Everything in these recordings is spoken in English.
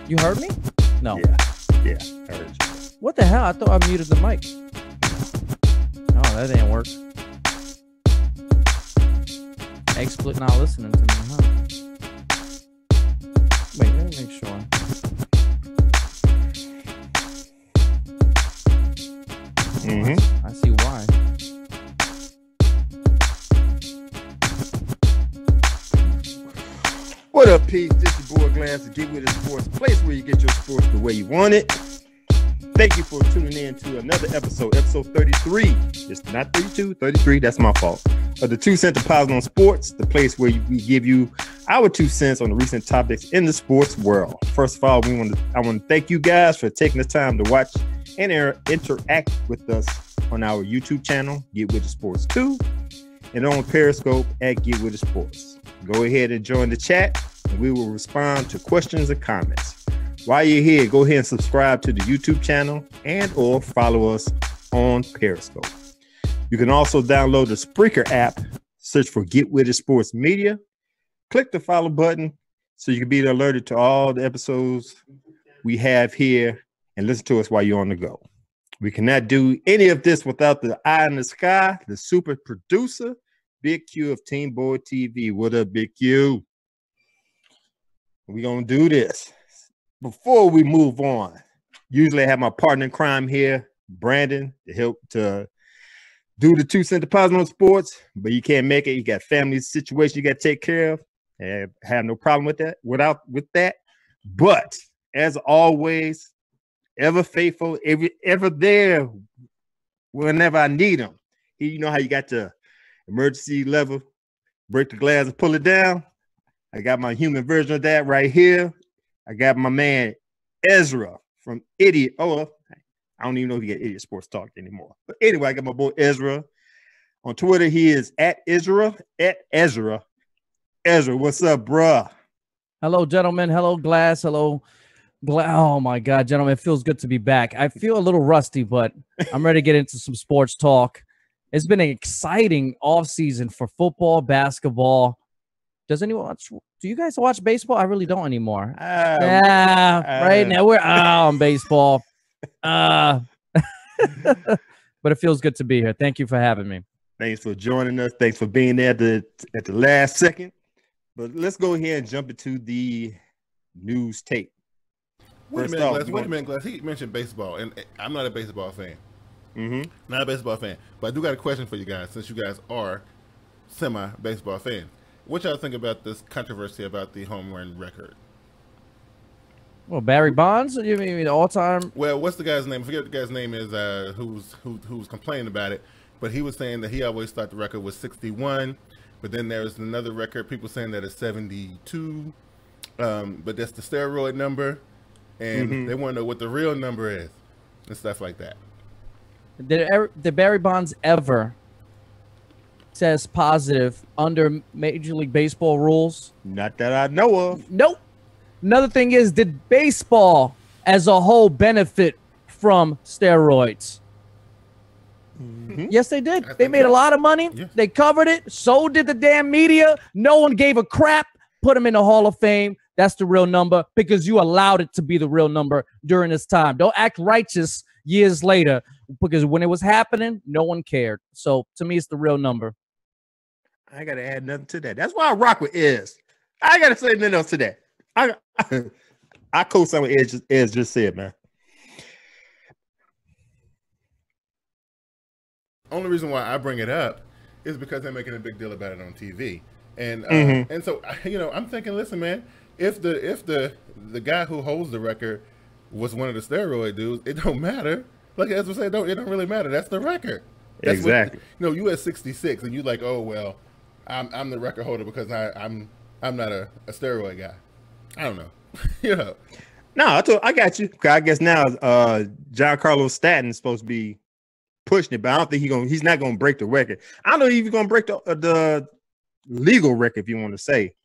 You heard me? No. Yeah, I heard you. What the hell? I thought I muted the mic. Oh, that didn't work. XSplit not listening to me, huh? Wait, let me make sure. I see why. What up, peeps? This is your boy Glass to Get With It Sports, place where you get your sports the way you want it. Thank you for tuning in to another episode 33. It's not 32, 33. That's my fault. Of the 2 cent deposit on sports, the place where we give you our 2 cents on the recent topics in the sports world. First of all, I want to thank you guys for taking the time to watch and interact with us on our YouTube channel, Get With It Sports 2, and on Periscope at Get With It Sports. Go ahead and join the chat, and we will respond to questions and comments. While you're here, go ahead and subscribe to the YouTube channel and or follow us on Periscope. You can also download the Spreaker app, search for Get With It Sports Media, click the follow button so you can be alerted to all the episodes we have here and listen to us while you're on the go. We cannot do any of this without the eye in the sky, the super producer, Big Q of Team Boy TV. What up, Big Q? We're going to do this. Before we move on, usually I have my partner in crime here, Brandon, to help to do the 2 cent deposit on sports, but you can't make it. You got family situation you got to take care of. I have no problem with that. With that. But as always, ever faithful, ever there whenever I need them. You know how you got the emergency level, break the glass and pull it down. I got my human version of that right here. I got my man Ezra from Idiot. Oh, I don't even know if he get Idiot Sports Talk anymore. But anyway, I got my boy Ezra. On Twitter, he is at Ezra. Ezra, what's up, bruh? Hello, gentlemen. Hello, Glass. Hello. Oh, my God, gentlemen. It feels good to be back. I feel a little rusty, but I'm ready to get into some sports talk. It's been an exciting offseason for football, basketball. Does anyone watch? Do you guys watch baseball? I really don't anymore. Right now we're on baseball. But it feels good to be here. Thank you for having me. Thanks for joining us. Thanks for being there at the last second. But let's go ahead and jump into the news tape. Wait a minute, Glass. He mentioned baseball, and I'm not a baseball fan. Not a baseball fan. But I do got a question for you guys, since you guys are semi-baseball fans. What y'all think about this controversy about the home run record? Well, Barry Bonds? You mean all-time? Well, what's the guy's name? I forget what the guy's name is who's complaining about it. But he was saying that he always thought the record was 61. But then there's another record, people saying that it's 72. But that's the steroid number. And they want to know what the real number is and stuff like that. Did Barry Bonds ever test positive under Major League Baseball rules? Not that I know of. Nope. Another thing is, did baseball as a whole benefit from steroids? Yes, they did. They made a lot of money. Yeah. They covered it. So did the damn media. No one gave a crap. Put them in the Hall of Fame. That's the real number because you allowed it to be the real number during this time. Don't act righteous years later because when it was happening, no one cared. So to me, it's the real number. I got to add nothing to that. That's why I rock with Ez. I got to say nothing else to that. I co-sign what Ez just said, man. Only reason why I bring it up is because they're making a big deal about it on TV. And and so, I'm thinking, listen, man, if the guy who holds the record was one of the steroid dudes, it don't matter. Like Ezra said, it don't really matter. That's the record. That's exactly. You at 66 and you like, oh well, I'm the record holder because I'm not a steroid guy. I don't know. No, I got you. I guess now Giancarlo Stanton is supposed to be pushing it, but I don't think he's not gonna break the record. I don't know if he's gonna break the legal record, if you want to say.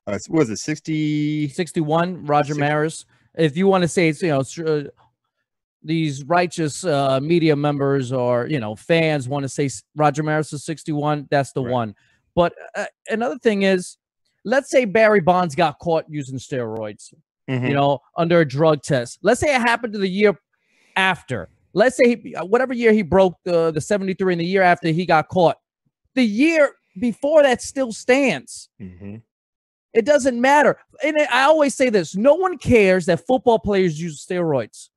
What was it, 61? Roger Maris. If you want to say it's these righteous media members or fans want to say Roger Maris is 61, that's the one. But another thing is, let's say Barry Bonds got caught using steroids. you know, under a drug test. Let's say it happened to the year after. Let's say whatever year he broke the 73 and the year after he got caught. The year before that still stands. It doesn't matter. And I always say this. No one cares that football players use steroids.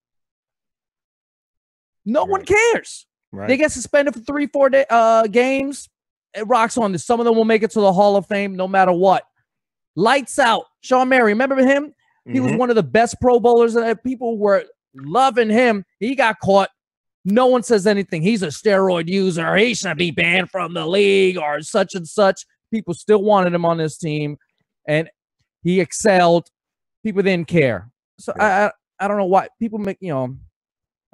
No one cares. They get suspended for 3-4 games. It rocks on this. Some of them will make it to the Hall of Fame no matter what. Lights out. Sean Murray, remember him? He was one of the best Pro Bowlers, and people were loving him. He got caught. No one says anything. He's a steroid user. He should be banned from the league or such and such. People still wanted him on this team, and he excelled. People didn't care. So I don't know why people make, you know,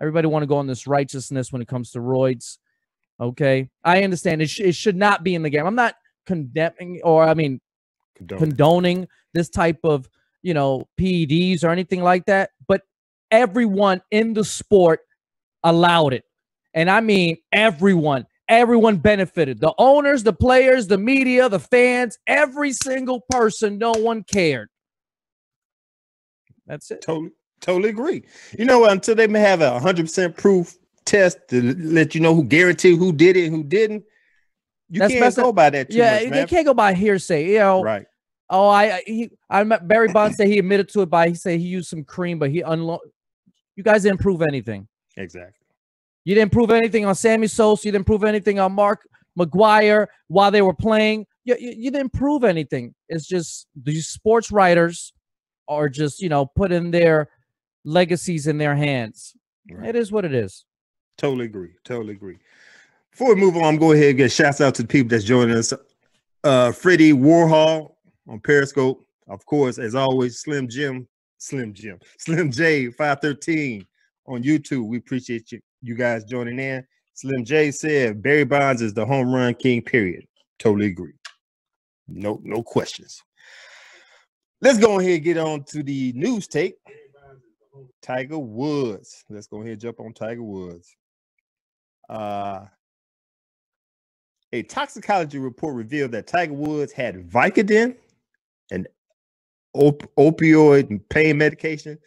everybody want to go on this righteousness when it comes to roids. Okay. I understand it should not be in the game. I'm not condemning or condoning this type of, you know, PEDs or anything like that, but everyone in the sport allowed it. And I mean, everyone benefited. The owners, the players, the media, the fans, every single person, no one cared. That's it. Totally agree. You know, until they may have a 100% proof test to let you know who guaranteed who did it and who didn't, can't go by that too much, man. They can't go by hearsay, you know. Right. Oh, I met Barry Bonds said he admitted to it by he said he used some cream, but he you guys didn't prove anything. Exactly. You didn't prove anything on Sammy Sosa. You didn't prove anything on Mark McGuire while they were playing. You didn't prove anything. It's just these sports writers are just, you know, putting their legacies in their hands. Right. It is what it is. Totally agree. Before we move on, I'm going ahead and get shouts out to the people that's joining us. Freddie Warhol on Periscope. Of course, as always, Slim J 513 on YouTube. We appreciate you guys joining in. Slim J said Barry Bonds is the home run king, period. Totally agree. No questions. Let's go ahead and get on to the news tape. Tiger Woods. Let's go ahead and jump on Tiger Woods. A toxicology report revealed that Tiger Woods had Vicodin, an opioid pain medication.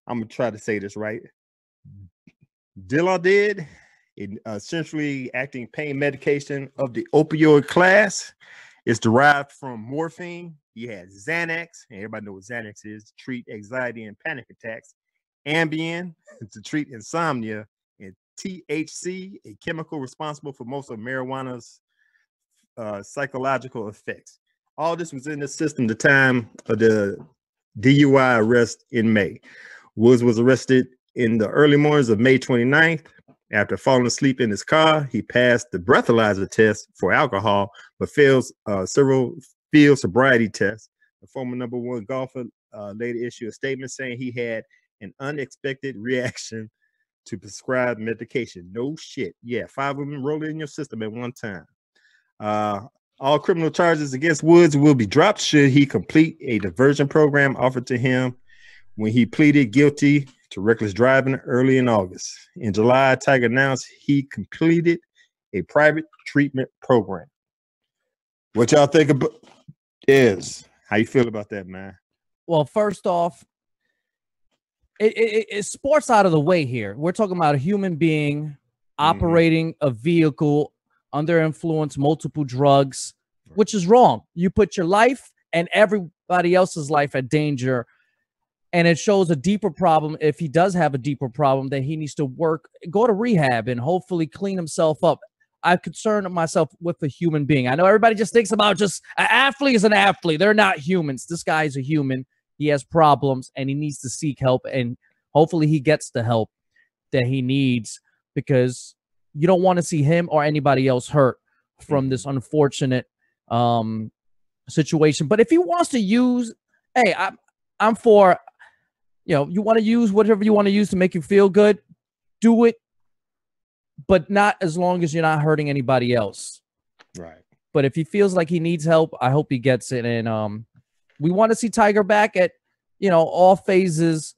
I'm going to try to say this right. Dilaudid, an essentially acting pain medication of the opioid class. It's derived from morphine. He had Xanax, and everybody knows what Xanax is, to treat anxiety and panic attacks. Ambien, to treat insomnia. And THC, a chemical responsible for most of marijuana's psychological effects. All this was in the system the time of the DUI arrest in May. Woods was arrested in the early mornings of May 29th. After falling asleep in his car, he passed the breathalyzer test for alcohol, but failed several field sobriety tests. The former #1 golfer later issued a statement saying he had an unexpected reaction to prescribed medication. No shit. Yeah, 5 of them rolled in your system at one time. All criminal charges against Woods will be dropped should he complete a diversion program offered to him when he pleaded guilty to reckless driving early in August. In July, Tiger announced he completed a private treatment program. What y'all think about is? How you feel about that, man? Well, first off, it's sports out of the way here. We're talking about a human being operating a vehicle under influence, multiple drugs, which is wrong. You put your life and everybody else's life at danger. And it shows a deeper problem. If he does have a deeper problem, that he needs to go to rehab and hopefully clean himself up. I concern myself with the human being. I know everybody just thinks about just an athlete is an athlete. They're not humans. This guy is a human. He has problems and he needs to seek help. And hopefully he gets the help that he needs, because you don't want to see him or anybody else hurt from this unfortunate situation. But if he wants to use, hey, I'm for, you know, you want to use whatever you want to use to make you feel good, do it, but not as long as you're not hurting anybody else. Right. But if he feels like he needs help, I hope he gets it. And we want to see Tiger back at, you know, all phases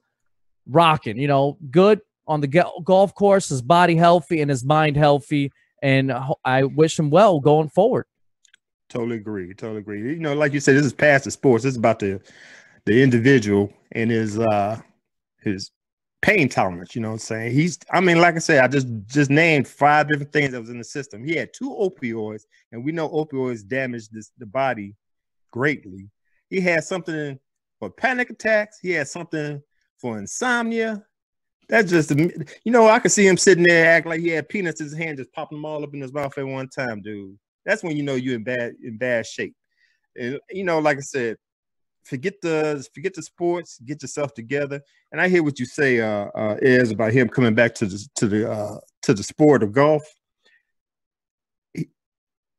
rocking, you know, good on the golf course, his body healthy and his mind healthy. And I wish him well going forward. Totally agree. You know, like you said, this is past the sports. This is about the the individual and his pain tolerance. You know what I'm saying? I mean, like I said, I just named 5 different things that was in the system. He had 2 opioids, and we know opioids damage the body greatly. He had something for panic attacks. He had something for insomnia. That's just, I could see him sitting there act like he had peanuts in his hand, just popping them all up in his mouth at one time, dude. That's when you're in bad shape. And like I said, forget the sports, get yourself together. And I hear what you say, Ez, about him coming back to the sport of golf.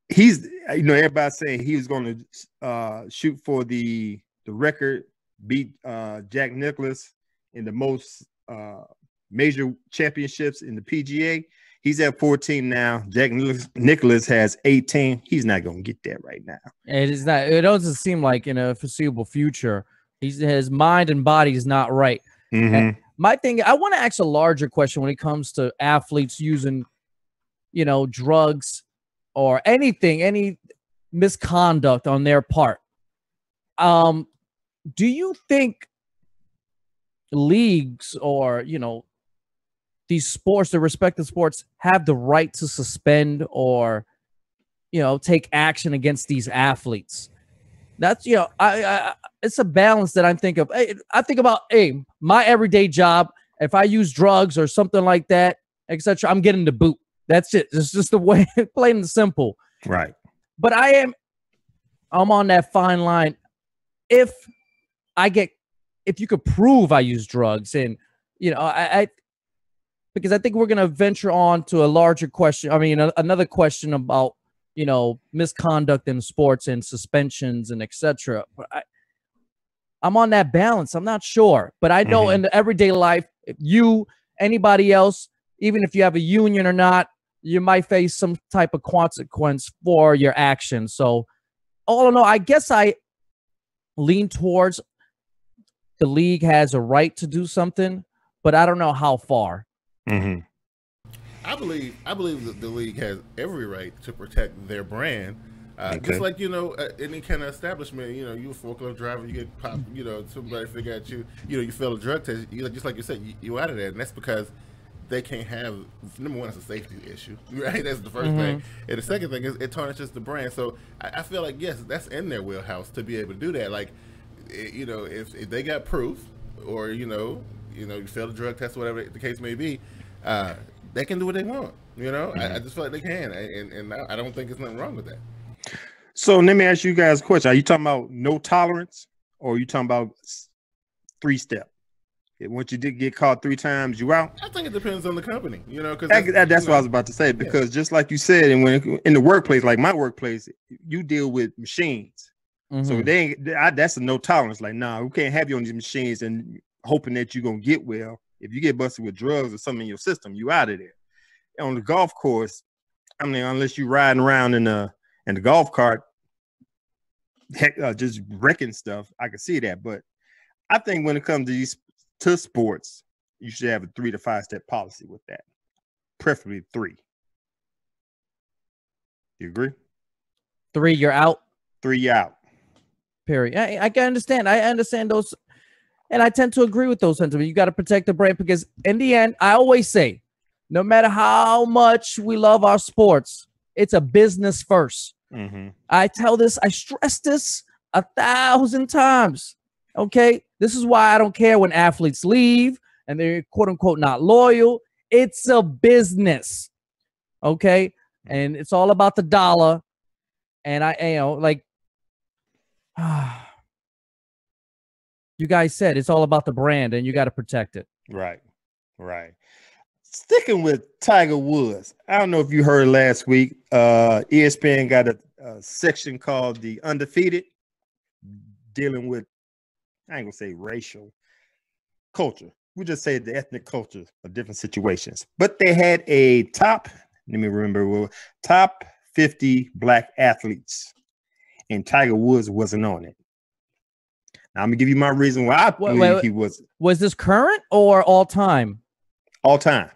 He's, everybody's saying he was going to shoot for the record, beat Jack Nicklaus in the most major championships in the PGA. He's at 14 now. Jack Nicklaus has 18. He's not going to get that right now. It is not. It doesn't seem like in a foreseeable future. His mind and body is not right. Mm-hmm. My thing, I want to ask a larger question when it comes to athletes using, drugs or anything, any misconduct on their part. Do you think leagues or, these sports, the respective sports, have the right to suspend or, take action against these athletes? That's, it's a balance that I'm thinking of. I think about, my everyday job, if I use drugs or something like that, etc., I'm getting the boot. That's it. It's just the way, plain and simple. Right. But I'm on that fine line. If you could prove I use drugs and, because I think we're going to venture on to a larger question. I mean, another question about, misconduct in sports and suspensions and etc. But I'm on that balance. I'm not sure, but I know in the everyday life, if anybody else, even if you have a union or not, you might face some type of consequence for your actions. So all in all, I guess I lean towards the league has a right to do something, but I don't know how far. Mm-hmm. I believe that the league has every right to protect their brand. Just like, any kind of establishment, you a forklift driver, you get popped, somebody figure out you fail a drug test, just like you said, you out of there. And that's because they can't have, number one, it's a safety issue, right? That's the first thing. And the second thing is it tarnishes the brand. So I feel like, yes, that's in their wheelhouse to be able to do that. Like, if they got proof or, you failed a drug test or whatever the case may be, they can do what they want. I just feel like they can. And I don't think there's nothing wrong with that. So let me ask you guys a question. Are you talking about no tolerance or are you talking about 3-step? Once you did get caught 3 times, you out? I think it depends on the company, because that's what I was about to say. Because just like you said, and when in the workplace, like my workplace, you deal with machines. So that's a no tolerance. Like, nah, we can't have you on these machines and hoping that you're gonna get well. If you get busted with drugs or something in your system, you out of there. On the golf course, I mean, unless you riding around in the golf cart, just wrecking stuff, I can see that. But I think when it comes to sports, you should have a 3 to 5 step policy with that, preferably 3. You agree? 3, you're out. 3, you're out. Period. I can understand. I understand those, and I tend to agree with those sentiments. You got to protect the brand because, in the end, I always say, no matter how much we love our sports, it's a business first. I stress this 1,000 times. Okay, this is why I don't care when athletes leave and they're quote unquote not loyal. It's a business. Okay, and it's all about the dollar. And you guys said it's all about the brand and you got to protect it. Right. Sticking with Tiger Woods, I don't know if you heard last week, ESPN got a section called The Undefeated, dealing with, I ain't gonna say racial culture. We just say the ethnic culture of different situations. But they had a top 50 black athletes, and Tiger Woods wasn't on it. Now, I'm gonna give you my reason why I believe he was. Was this current or all time? All time.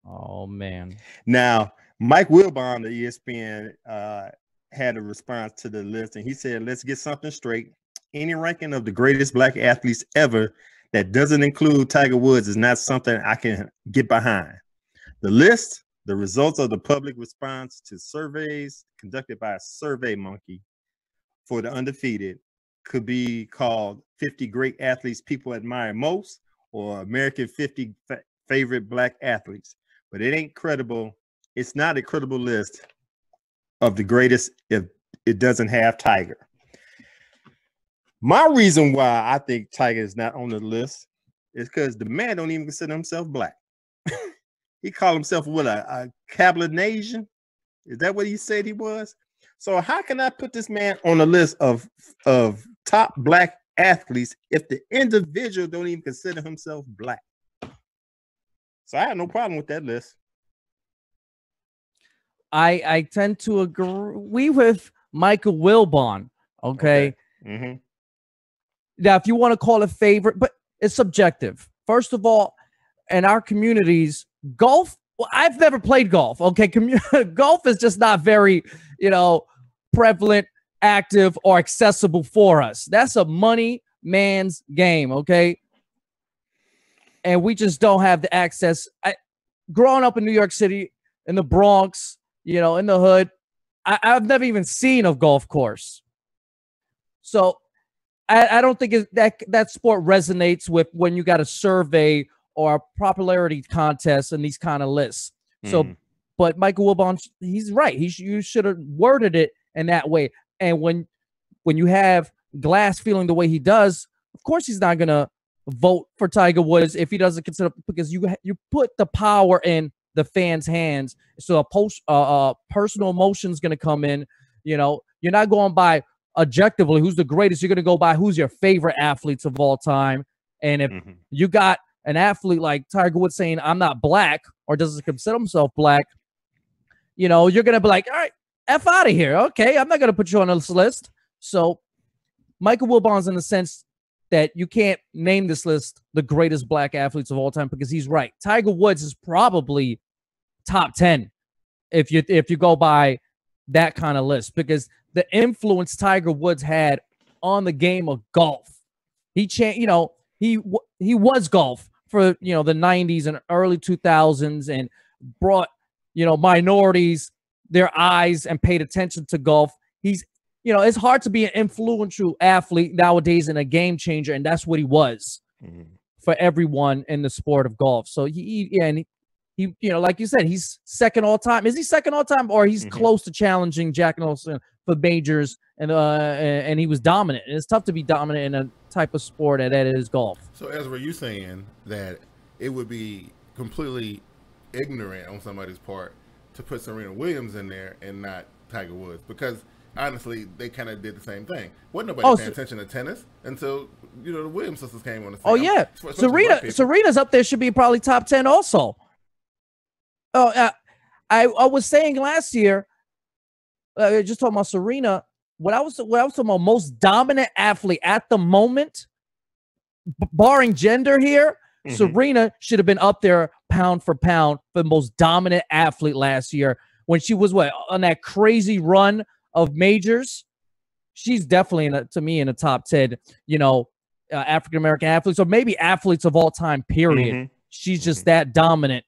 Oh man. Now, Mike Wilbon of ESPN had a response to the list, and he said, "Let's get something straight. any ranking of the greatest black athletes ever that doesn't include Tiger Woods is not something I can get behind. The list, the results of the public response to surveys conducted by a Survey Monkey for the undefeated, could be called 50 great athletes people admire most, or American 50 favorite black athletes. But it ain't credible. It's not a credible list of the greatest if it doesn't have Tiger. My reason why I think Tiger is not on the list is because the man don't even consider himself black. He called himself what, a Cablinasian? Is that what he said he was? So how can I put this man on the list of top black athletes if the individual don't even consider himself black? So I have no problem with that list. I tend to agree with Michael Wilbon. Okay. Mm-hmm. Now, if you want to call it favorite, but it's subjective. First of all, in our communities, golf, well, I've never played golf. Okay. Golf is just not very, prevalent, active, or accessible for us. That's a money man's game. Okay. And we just don't have the access. Growing up in New York City, in the Bronx, in the hood, I've never even seen a golf course. So I don't think that sport resonates with when you got a survey or a popularity contest and these kind of lists. So, but Michael Wilbon, he's right. You should have worded it in that way. And when you have Glass feeling the way he does, of course he's not gonna vote for Tiger Woods if he doesn't consider, because you put the power in the fans' hands. So personal emotion is gonna come in. You're not going by objectively who's the greatest. You're gonna go by who's your favorite athletes of all time. And if you got an athlete like Tiger Woods saying, I'm not black, or doesn't consider himself black, you're going to be like, all right, F out of here. Okay, I'm not going to put you on this list. So Michael Wilbon's in the sense that you can't name this list the greatest black athletes of all time, because he's right. Tiger Woods is probably top 10 if you go by that kind of list, because the influence Tiger Woods had on the game of golf. He was golf for the 90s and early 2000s, and brought minorities their eyes and paid attention to golf. He's it's hard to be an influential athlete nowadays and a game changer, and that's what he was for everyone in the sport of golf. So he like you said, he's second all time. Is he second all time, or he's close to challenging Jack Nicklaus for majors? And he was dominant. And it's tough to be dominant in a type of sport that is golf. So Ezra, you saying that it would be completely ignorant on somebody's part to put Serena Williams in there and not Tiger Woods? Because honestly, they kind of did the same thing. Wasn't nobody paying attention to tennis until the Williams sisters came on the scene. Oh yeah, Serena's up there, should be probably top 10 also. Oh, I was saying last year, just talking about Serena. What I was talking about, most dominant athlete at the moment, barring gender here, Serena should have been up there pound for pound for the most dominant athlete last year when she was on that crazy run of majors. She's definitely in the top 10, African American athletes, or maybe athletes of all time, period. She's just that dominant.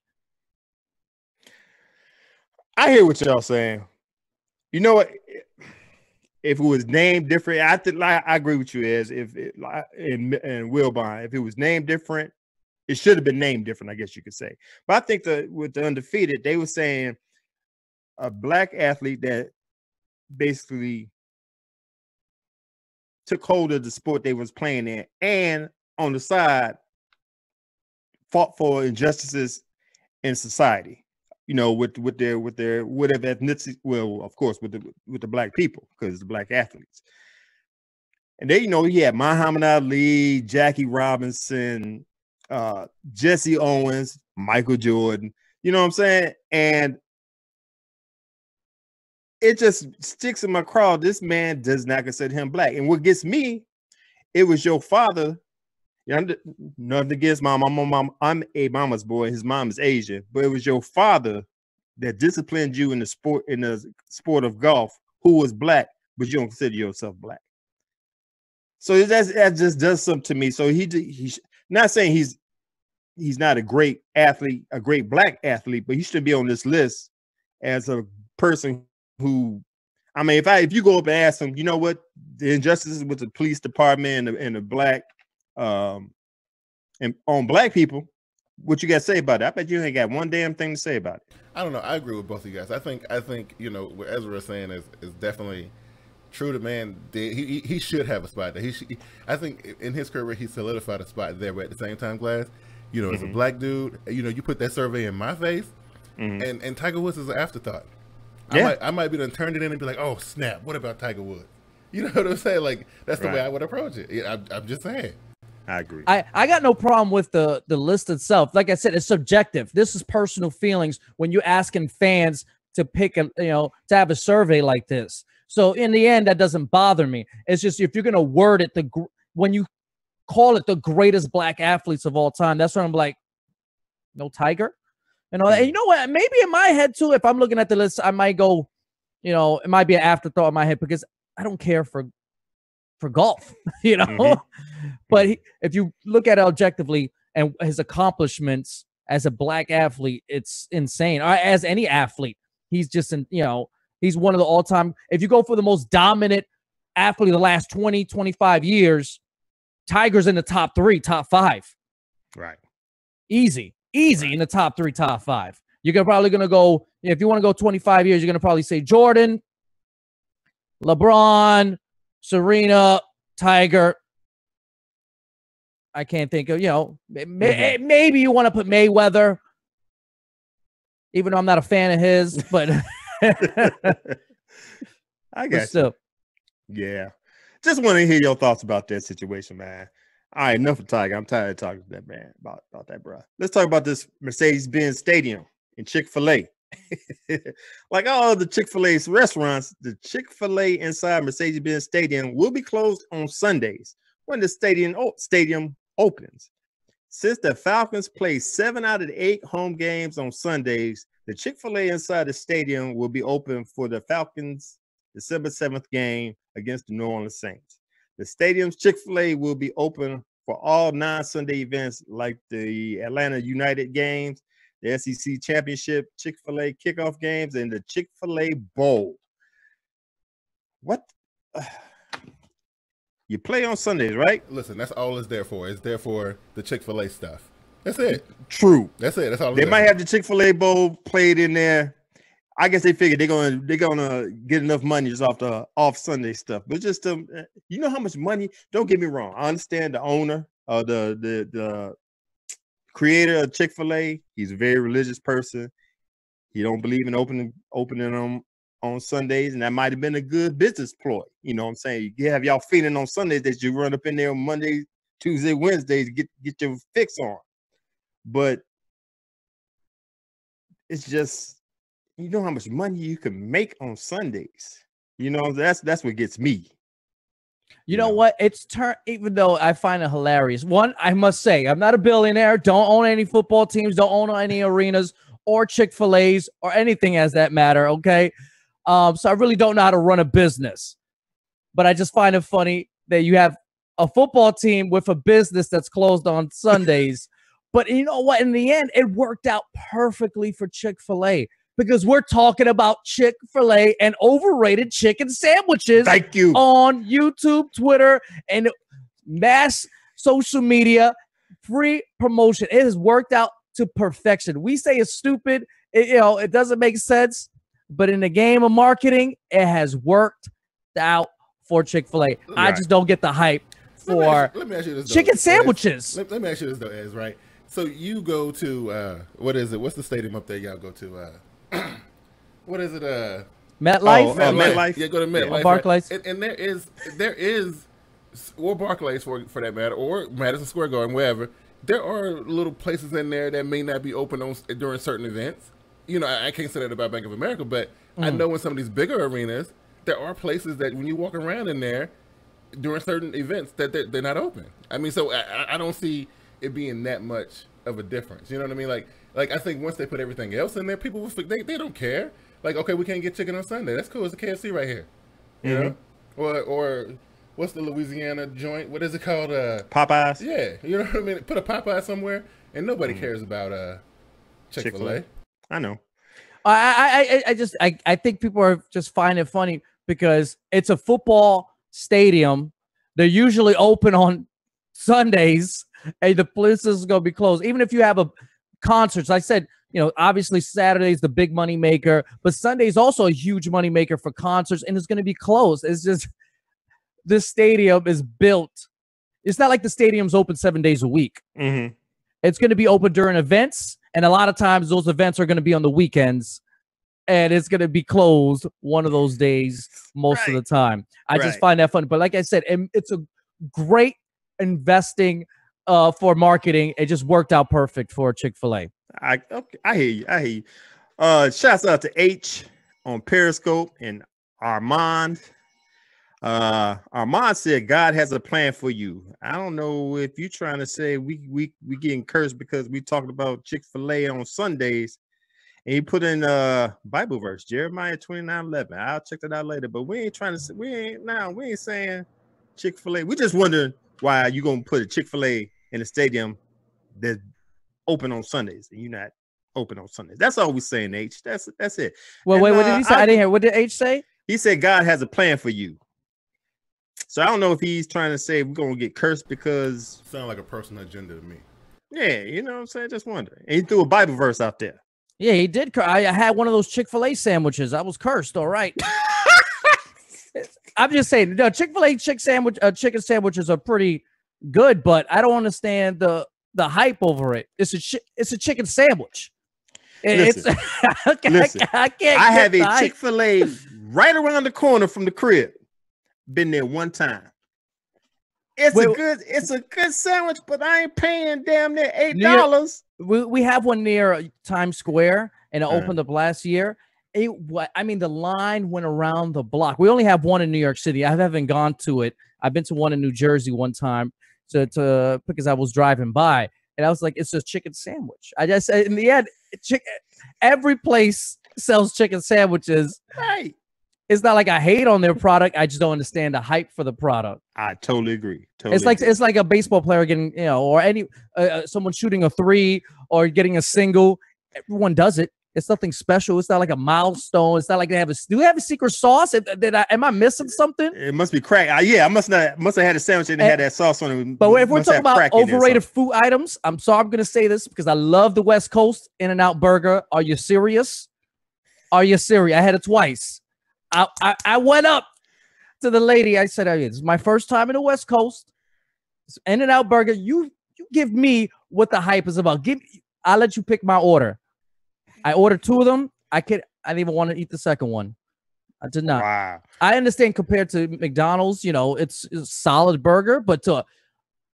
I hear what y'all saying. You know what? If it was named different, I agree with you, Ez. In Wilbon, if it was named different, it should have been named different, I guess you could say. But I think that with the undefeated, they were saying a black athlete that basically took hold of the sport they was playing in, and on the side fought for injustices in society. With their whatever ethnicity, well, of course, with the black people, because the black athletes. And they, he had Muhammad Ali, Jackie Robinson, Jesse Owens, Michael Jordan. You know what I'm saying? And it just sticks in my craw. This man does not consider him black. And what gets me, it was your father. Nothing against mom. I'm a mama's boy. His mom is Asian, but it was your father that disciplined you in the sport of golf, who was black, but you don't consider yourself black. So that just does something to me. So he's not saying he's not a great athlete, a great black athlete, but he should be on this list as a person who, I mean, if you go up and ask him, you know what, the injustices with the police department and the black and on black people, what you got to say about it? I bet you ain't got one damn thing to say about it. I don't know. I agree with both of you guys. I think what Ezra is saying is definitely true. The man did. He should have a spot there. I think in his career he solidified a spot there. But at the same time, Glass, as a black dude, you put that survey in my face, and Tiger Woods is an afterthought. Yeah. I might be done turned it in and be like, oh snap, what about Tiger Woods? You know what I'm saying? Like that's the way I would approach it. I'm just saying. I agree. I got no problem with the list itself. Like I said, it's subjective. This is personal feelings when you're asking fans to pick to have a survey like this. So in the end, that doesn't bother me. It's just if you're gonna word it when you call it the greatest black athletes of all time, that's when I'm like, no Tiger, and you know what? Maybe in my head too, if I'm looking at the list, I might go, it might be an afterthought in my head because I don't care for golf, But if you look at it objectively and his accomplishments as a black athlete, it's insane. Or as any athlete, he's just, he's one of the all-time. If you go for the most dominant athlete of the last 20, 25 years, Tiger's in the top 3, top 5. Right. Easy in the top 3, top 5. You're probably going to go, if you want to go 25 years, you're going to probably say Jordan, LeBron, Serena, Tiger. I can't think of, maybe you want to put Mayweather, even though I'm not a fan of his, but I guess. Yeah. Just want to hear your thoughts about that situation, man. All right, enough of Tiger. I'm tired of talking to that man about that, bro. Let's talk about this Mercedes-Benz Stadium in Chick-fil-A. Like all the Chick-fil-A restaurants, the Chick-fil-A inside Mercedes-Benz Stadium will be closed on Sundays when the stadium opens. Since the Falcons play 7 out of the 8 home games on Sundays, the Chick-fil-A inside the stadium will be open for the Falcons' December 7th game against the New Orleans Saints. The stadium's Chick-fil-A will be open for all non-Sunday events like the Atlanta United games, the SEC Championship, Chick-fil-A kickoff games, and the Chick-fil-A Bowl. What? You play on Sundays, right? Listen, that's all it's there for. It's there for the Chick-fil-A stuff. That's it. True. That's it. That's all. They might have the Chick-fil-A Bowl played in there. I guess they figured they're gonna get enough money just off Sunday stuff. But just you know how much money? Don't get me wrong. I understand the owner, the creator of Chick-fil-A. He's a very religious person. He don't believe in opening them on Sundays, and that might have been a good business ploy. You know what I'm saying? You have y'all feeling on Sundays that you run up in there on Monday, Tuesday, Wednesday to get your fix on. But it's just, you know how much money you can make on Sundays. That's what gets me. You know what? It's even though I find it hilarious. One, I must say, I'm not a billionaire, don't own any football teams, don't own any arenas or Chick-fil-A's or anything as that matter, okay? So I really don't know how to run a business. But I just find it funny that you have a football team with a business that's closed on Sundays. But you know what? In the end, it worked out perfectly for Chick-fil-A because we're talking about Chick-fil-A and overrated chicken sandwiches. Thank you. On YouTube, Twitter, and mass social media, free promotion. It has worked out to perfection. We say it's stupid. It doesn't make sense. But in the game of marketing, it has worked out for Chick-fil-A. Right. I just don't get the hype for let me ask you this, chicken sandwiches. Let me ask you this, though, Ez, right? So you go to, what is it? What's the stadium up there y'all go to? What is it? MetLife? MetLife. Yeah, go to MetLife. Right? Barclays. And there is, or Barclays for that matter, or Madison Square Garden, wherever. There are little places in there that may not be open during certain events. I can't say that about Bank of America, but I know in some of these bigger arenas, there are places that when you walk around in there during certain events that they're not open. I mean, so I don't see it being that much of a difference. You know what I mean? Like I think once they put everything else in there, people will they don't care. Like, okay, we can't get chicken on Sunday. That's cool. It's a KFC right here. You know? Or what's the Louisiana joint? What is it called? Popeyes. Yeah, you know what I mean. Put a Popeye somewhere, and nobody cares about Chick-fil-A. I know. I think people are just finding it funny because it's a football stadium. They're usually open on Sundays, and the place is going to be closed. Even if you have a concerts, I said, obviously Saturday's the big money maker, but Sunday's also a huge money maker for concerts, and it's going to be closed. It's just this stadium is built. It's not like the stadium's open 7 days a week. Mm-hmm. It's going to be open during events, and a lot of times those events are going to be on the weekends, and it's going to be closed one of those days most of the time. I just find that funny. But like I said, it's a great investing for marketing. It just worked out perfect for Chick-fil-A. I hear you. Shouts out to H on Periscope and Armand. Armand said God has a plan for you. I don't know if you're trying to say we getting cursed because we talked about Chick-fil-A on Sundays, and he put in Bible verse Jeremiah 29:11. I'll check that out later, but we ain't trying to say, we ain't saying Chick-fil-A. We just wondering why you gonna put a Chick-fil-A in a stadium that's open on Sundays and you're not open on Sundays. That's all we're saying, H. That's it. Well, wait, what did he say? I didn't hear. What did H say? He said God has a plan for you. So I don't know if he's trying to say we're gonna get cursed because sound like a personal agenda to me. Yeah, you know what I'm saying? Just wondering. And he threw a Bible verse out there. Yeah, he did. I had one of those Chick-fil-A sandwiches. I was cursed. All right. I'm just saying, the Chick-fil-A chicken sandwiches are pretty good, but I don't understand the hype over it. It's a chicken sandwich. Listen, I can't. I have a Chick-fil-A right around the corner from the crib. Been there one time. It's a good sandwich, but I ain't paying damn near $8. We have one near Times Square, and it opened up last year. The line went around the block. We only have one in New York City. I haven't gone to it. I've been to one in New Jersey one time because I was driving by, and I was like, it's a chicken sandwich. I just said in the end, every place sells chicken sandwiches. Right. It's not like I hate on their product. I just don't understand the hype for the product. I totally agree. It's like a baseball player getting, or any someone shooting a three or getting a single. Everyone does it. It's nothing special. It's not like a milestone. It's not like they have do they have a secret sauce? Am I missing something? It must be crack. I must have had a sandwich and had that sauce on it. But if we're talking about overrated food items, I'm going to say this because I love the West Coast In-N-Out Burger. Are you serious? I had it twice. I went up to the lady. I said, "This is my first time in the West Coast. It's In-N-Out Burger. You give me what the hype is about. I'll let you pick my order." I ordered two of them. I didn't even want to eat the second one. I did not. Wow. I understand compared to McDonald's, it's a solid burger, but to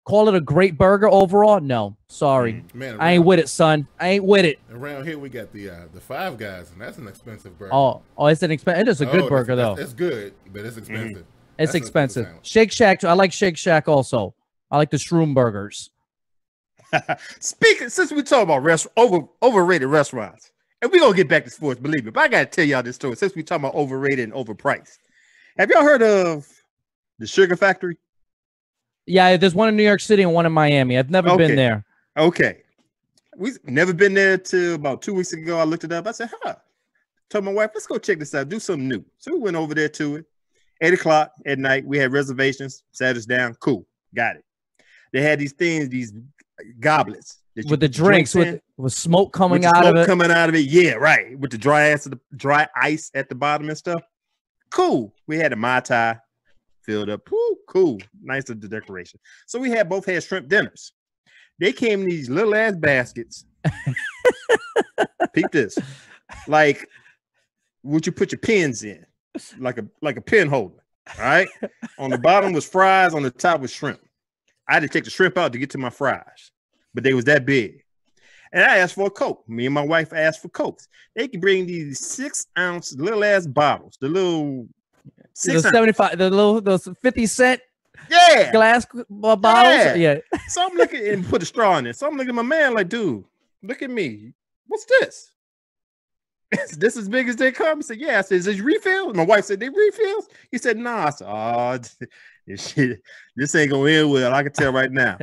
call it a great burger overall, no. Sorry. Man, I ain't with it, son. I ain't with it. Around here we got the Five Guys, and that's an expensive burger. Oh, it's an expensive. It is a good burger though. It's good, but it's expensive. It's expensive. Shake Shack. I like Shake Shack also. I like the shroom burgers. Since we talk about overrated restaurants, and we're gonna get back to sports, believe me, but I gotta tell y'all this story. Since we talking about overrated and overpriced, have y'all heard of the Sugar Factory? Yeah, there's one in New York City and one in Miami. I've never been there. Okay. We've never been there till about 2 weeks ago. I looked it up. I said, told my wife, let's go check this out, do something new. So we went over there to it. 8 o'clock at night. We had reservations, sat us down. Cool. Got it. They had these things, these goblets. With the drinks, with smoke coming out of it. Coming out of it. Yeah, right. With the dry ice at the bottom and stuff. Cool. We had a Mai Tai filled up. Ooh, cool. Nice of the decoration. So we both had shrimp dinners. They came in these little ass baskets. Peep this. Like what you put your pens in. Like a pen holder. All right. On the bottom was fries, on the top was shrimp. I had to take the shrimp out to get to my fries, but they was that big. And I asked for a Coke. Me and my wife asked for Cokes. They could bring these 6-ounce little ass bottles, the little 75, those 50-cent glass bottles. Yeah. So I'm looking and put a straw in it. So I'm looking at my man like, dude, look at me. What's this? this as big as they come? I said, yeah. I said, is this refill? My wife said, they refills? He said, nah. I said, oh, this ain't gonna end well. I can tell right now.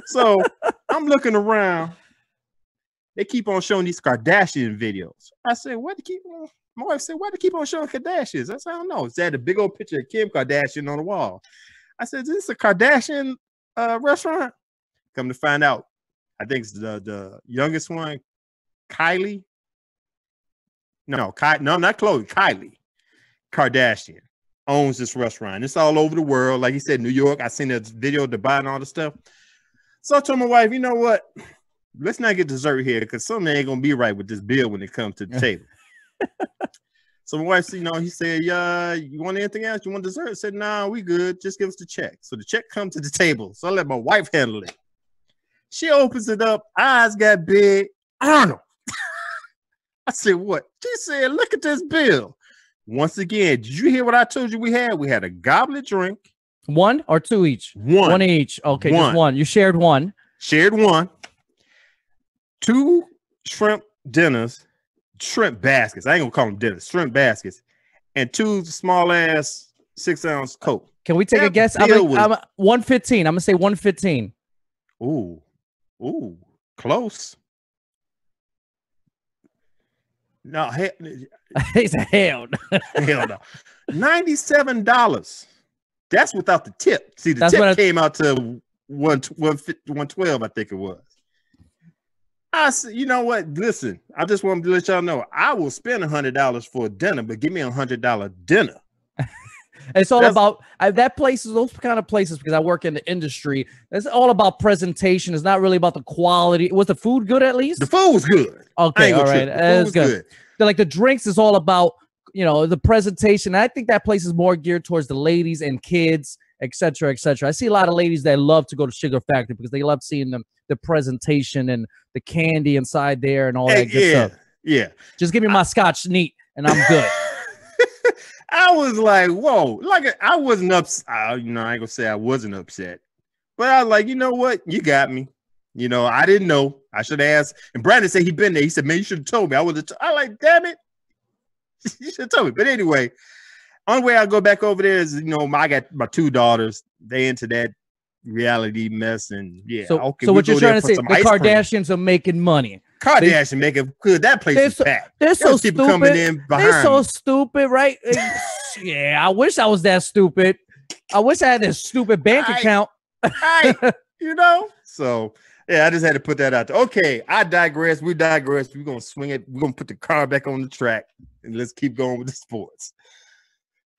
So I'm looking around. They keep on showing these Kardashian videos. I said, what to keep on? My wife said, why do they keep on showing Kardashians? I said, I don't know. It's had a big old picture of Kim Kardashian on the wall. I said, is this a Kardashian restaurant? Come to find out, I think it's the youngest one, Kylie. No, not Chloe. Kylie Kardashian owns this restaurant. It's all over the world. Like he said, New York. I seen that video of the buy and all the stuff. So I told my wife, you know what? Let's not get dessert here because something ain't gonna be right with this bill when it comes to the table. So my wife said, he said, you want anything else? You want dessert? I said, nah, we good. Just give us the check. So the check comes to the table. So I let my wife handle it. She opens it up. Eyes got big. Arnold. I said, what? She said, look at this bill. Once again, did you hear what I told you we had? We had a goblet drink. One or two each? One each. Okay, just one. You shared one. Shared one. 2 shrimp dinners, shrimp baskets. I ain't gonna call them dinners, shrimp baskets, and 2 small ass 6-ounce Coke. Can we take a guess? I'm 115. I'm gonna say 115. Ooh, close. No, he's a hell no. $97. That's without the tip. See, the tip came out to 112, I think it was. I said, you know what? Listen, I just want to let y'all know I will spend $100 for a dinner, but give me $100 dinner. It's all about that places, those kind of places, because I work in the industry. It's all about presentation. It's not really about the quality. Was the food good at least? The food was good. Okay, all right. It's good. Like the drinks is all about, the presentation. I think that place is more geared towards the ladies and kids, etc., etc. I see a lot of ladies that love to go to Sugar Factory because they love seeing the presentation and the candy inside there and all that good stuff. Yeah. Just give me my Scotch neat and I'm good. I was like, whoa, I wasn't upset. I ain't gonna say I wasn't upset, but I was like, you know what? You got me. I didn't know. I should have asked. And Brandon said he'd been there. He said, man, you should have told me. I would have. I like, damn it. You should have told me. But anyway, only way I go back over there is, I got my 2 daughters. They into that reality mess. And yeah. So what you're trying to say, the Kardashians are making money. Kardashian making good. That place is packed. They're so stupid. Coming in behind they're so stupid, right? Yeah, I wish I was that stupid. I wish I had this stupid bank account. So yeah, I just had to put that out there. Okay, I digress. We digress. We're gonna swing it. We're gonna put the car back on the track and let's keep going with the sports.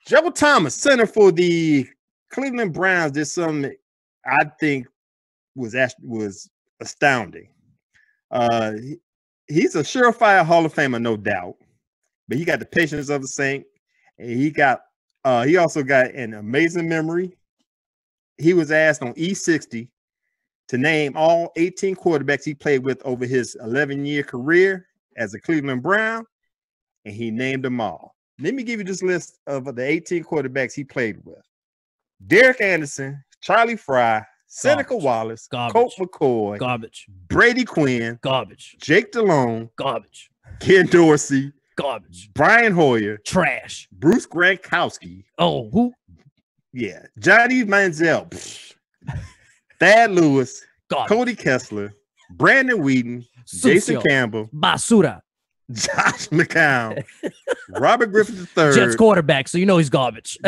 Joe Thomas, center for the Cleveland Browns, did something I think was astounding. He's a surefire Hall of Famer, no doubt, but he got the patience of a saint, and he also got an amazing memory. He was asked on E60 to name all 18 quarterbacks he played with over his 11-year career as a Cleveland Brown, and he named them all. Let me give you this list of the 18 quarterbacks he played with: Derek Anderson, Charlie Fry, Seneca Wallace, Colt McCoy, garbage, Brady Quinn, garbage, Jake Delhomme, garbage, Ken Dorsey, garbage, Brian Hoyer, trash, Bruce Gronkowski. Oh, who? Yeah, Johnny Manziel, Thad Lewis, garbage. Cody Kessler, Brandon Whedon, Jason Campbell, Basura, Josh McCown, Robert Griffin III, Jets quarterback, so he's garbage.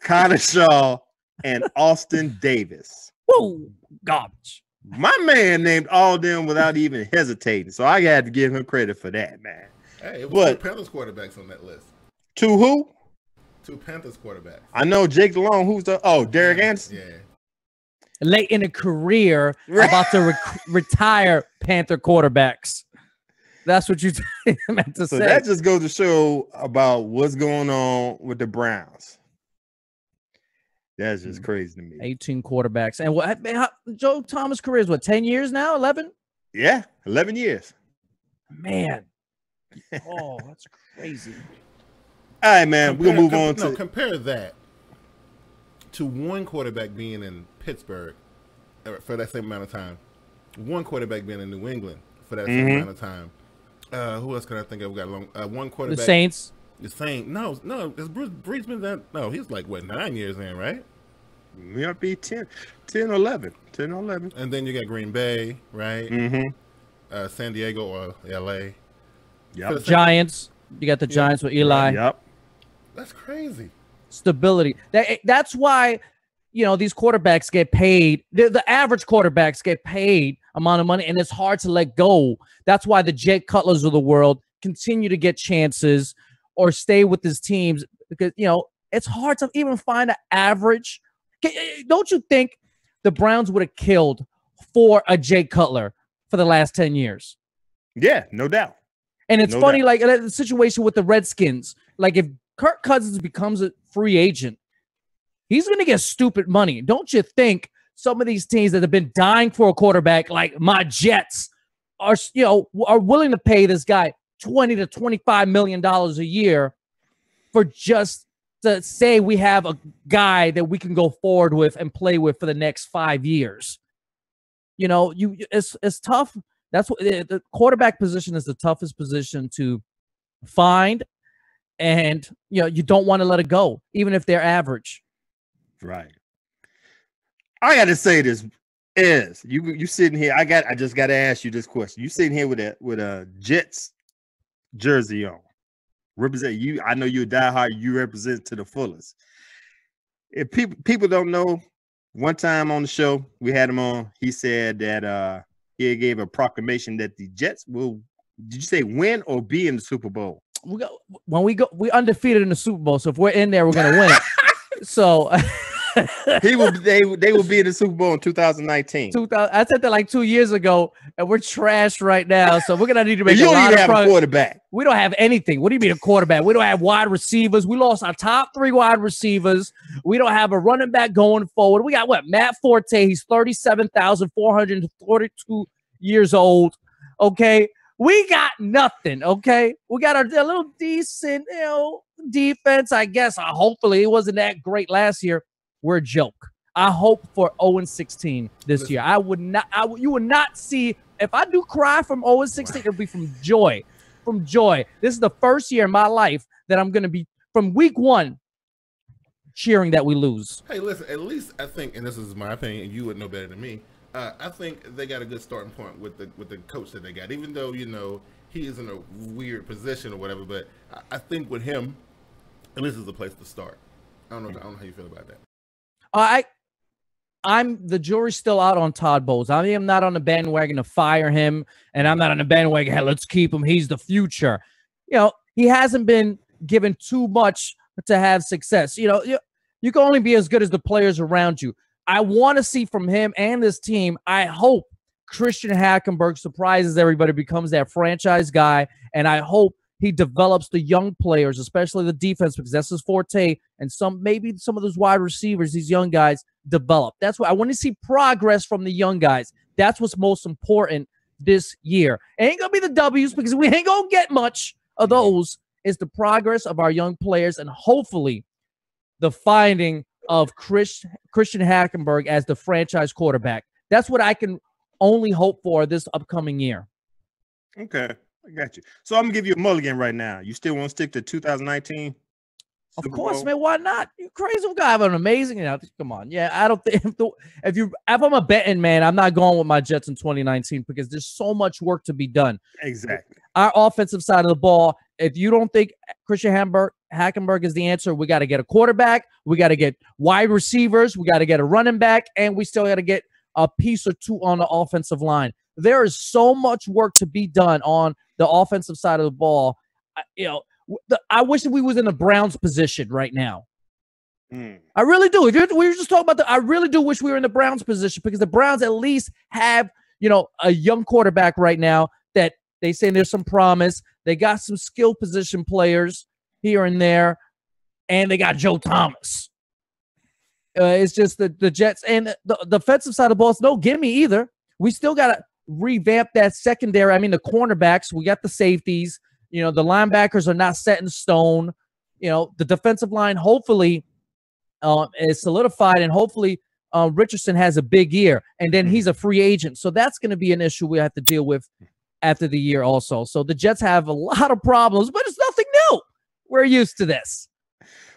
Connor Shaw, and Austin Davis. Whoa, garbage. My man named all them without even hesitating, so I had to give him credit for that, man. Hey, it was 2 Panthers quarterbacks on that list. 2 who? 2 Panthers quarterbacks. I know Jake Delhomme. Who's Derek Anderson? Yeah. Late in a career, about to retire Panther quarterbacks. That's what you meant to say. So that just goes to show about what's going on with the Browns. That's just crazy to me. 18 quarterbacks. And Joe Thomas' career is 10 years now? 11? Yeah, 11 years. Man. Oh, that's crazy. All right, man. We're going to move on to... compare that to one quarterback being in Pittsburgh for that same amount of time. One quarterback being in New England for that same amount of time. Who else can I think of? We got one The quarterback. Saints. The Saints. No. Is Brees been that? No, he's like, what, 9 years in, right? Might be 10 or 11. 10 or 11. And then you got Green Bay, right? Mm-hmm. San Diego or L.A. Yep. Giants. You got the Giants with Eli. Yep. That's crazy. Stability. That's why, these quarterbacks get paid. The average quarterbacks get paid amount of money, and it's hard to let go. That's why the Jay Cutlers of the world continue to get chances or stay with his teams because, it's hard to even find an average. Don't you think the Browns would have killed for a Jay Cutler for the last 10 years? Yeah, no doubt. And it's funny, like the situation with the Redskins, like if Kirk Cousins becomes a free agent, he's going to get stupid money. Don't you think some of these teams that have been dying for a quarterback, like my Jets, are willing to pay this guy $20 to $25 million a year for just to say we have a guy that we can go forward with and play with for the next 5 years? It's tough. That's what the quarterback position is, the toughest position to find. And, you don't want to let it go, even if they're average. Right. I got to say this is you sitting here. I just got to ask you this question. You sitting here with a Jets jersey on. Represent you. I know you're a diehard. You represent to the fullest. If people don't know, one time on the show we had him on, he said that he gave a proclamation that the Jets will. Did you say win or be in the Super Bowl? We undefeated in the Super Bowl. So if we're in there, we're gonna win it. So they will be in the Super Bowl in 2019. I said that like 2 years ago, and we're trash right now. So we're gonna need to make you a don't lot even of have progress. a quarterback. We don't have anything. What do you mean a quarterback? We don't have wide receivers. We lost our top 3 wide receivers. We don't have a running back going forward. We got what? Matt Forte. He's 37,442 years old. Okay. We got nothing, okay? We got a little decent, defense, I guess. Hopefully, it wasn't that great last year. We're a joke. I hope for 0-16 this year. You would not see, if I do cry from 0-16, it'll be from joy. From joy. This is the first year in my life that I'm going to be, from week 1, cheering that we lose. Hey, listen, at least I think, and this is my opinion, and you would know better than me, I think they got a good starting point with the coach that they got, even though, he is in a weird position or whatever, but I think with him, at least it's a place to start. I don't know how you feel about that. The jury's still out on Todd Bowles. I am not on the bandwagon to fire him, and I'm not on the bandwagon, hey, let's keep him. He's the future. He hasn't been given too much to have success. You can only be as good as the players around you. I want to see from him and this team, I hope Christian Hackenberg surprises everybody, becomes that franchise guy, and I hope he develops the young players, especially the defense, because that's his forte, and maybe some of those wide receivers, these young guys, develop. That's what I want to see, progress from the young guys. That's what's most important this year. It ain't going to be the W's because we ain't going to get much of those. It's the progress of our young players and hopefully the finding of Christian Hackenberg as the franchise quarterback. That's what I can only hope for this upcoming year. Okay, I got you. So I'm going to give you a mulligan right now. You still want to stick to 2019? Of course, man. Why not? You crazy guy have an amazing. Come on, yeah. I don't think if I'm a betting man, I'm not going with my Jets in 2019 because there's so much work to be done. Exactly. Our offensive side of the ball. If you don't think Christian Hackenberg is the answer, we got to get a quarterback. We got to get wide receivers. We got to get a running back, and we still got to get a piece or two on the offensive line. There is so much work to be done on the offensive side of the ball. I wish that we was in the Browns position right now. I really do. We were just talking about I really do wish we were in the Browns position because the Browns at least have, a young quarterback right now that they say there's some promise. They got some skill position players here and there, and they got Joe Thomas. It's just the Jets and the defensive side of the ball is no gimme either. We still got to revamp that secondary. I mean, the cornerbacks, we got the safeties. The linebackers are not set in stone. The defensive line hopefully is solidified, and hopefully Richardson has a big year, and then he's a free agent. So that's going to be an issue we have to deal with after the year also. So the Jets have a lot of problems, but it's nothing new. We're used to this.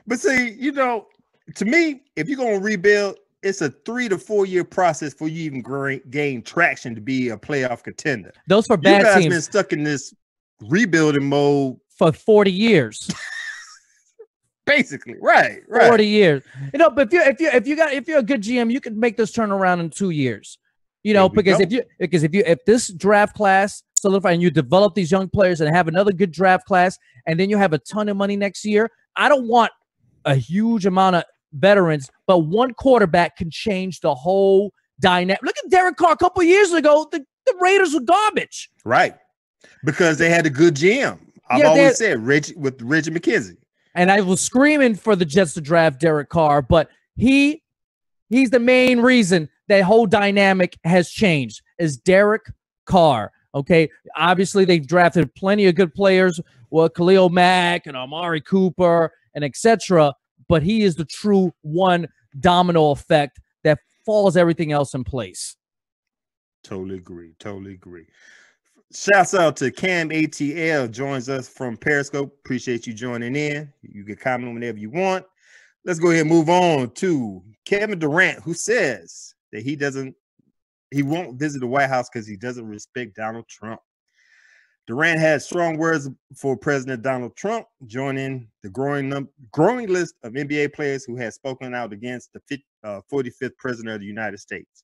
But see, to me, if you're going to rebuild, it's a 3 to 4 year process for you even gain traction to be a playoff contender. Those for bad teams. You guys teams been stuck in this rebuilding mode for 40 years. Basically, right. 40 years. But if you're a good GM, you can make this turn around in 2 years. Because if this draft class solidify and you develop these young players and have another good draft class, and then you have a ton of money next year, I don't want a huge amount of veterans, but one quarterback can change the whole dynamic. Look at Derek Carr a couple of years ago. The Raiders were garbage. Right. Because they had a good GM. I've always said Reggie McKenzie. And I was screaming for the Jets to draft Derek Carr, but he's the main reason that whole dynamic has changed is Derek Carr. Okay. Obviously, they've drafted plenty of good players, Khalil Mack and Amari Cooper and etc. But he is the true one domino effect that falls everything else in place. Totally agree. Shouts out to Cam ATL, joins us from Periscope. Appreciate you joining in. You can comment whenever you want. Let's go ahead and move on to Kevin Durant, who says that he won't visit the White House because he doesn't respect Donald Trump. Durant had strong words for President Donald Trump, joining the growing list of NBA players who had spoken out against the 45th president of the United States.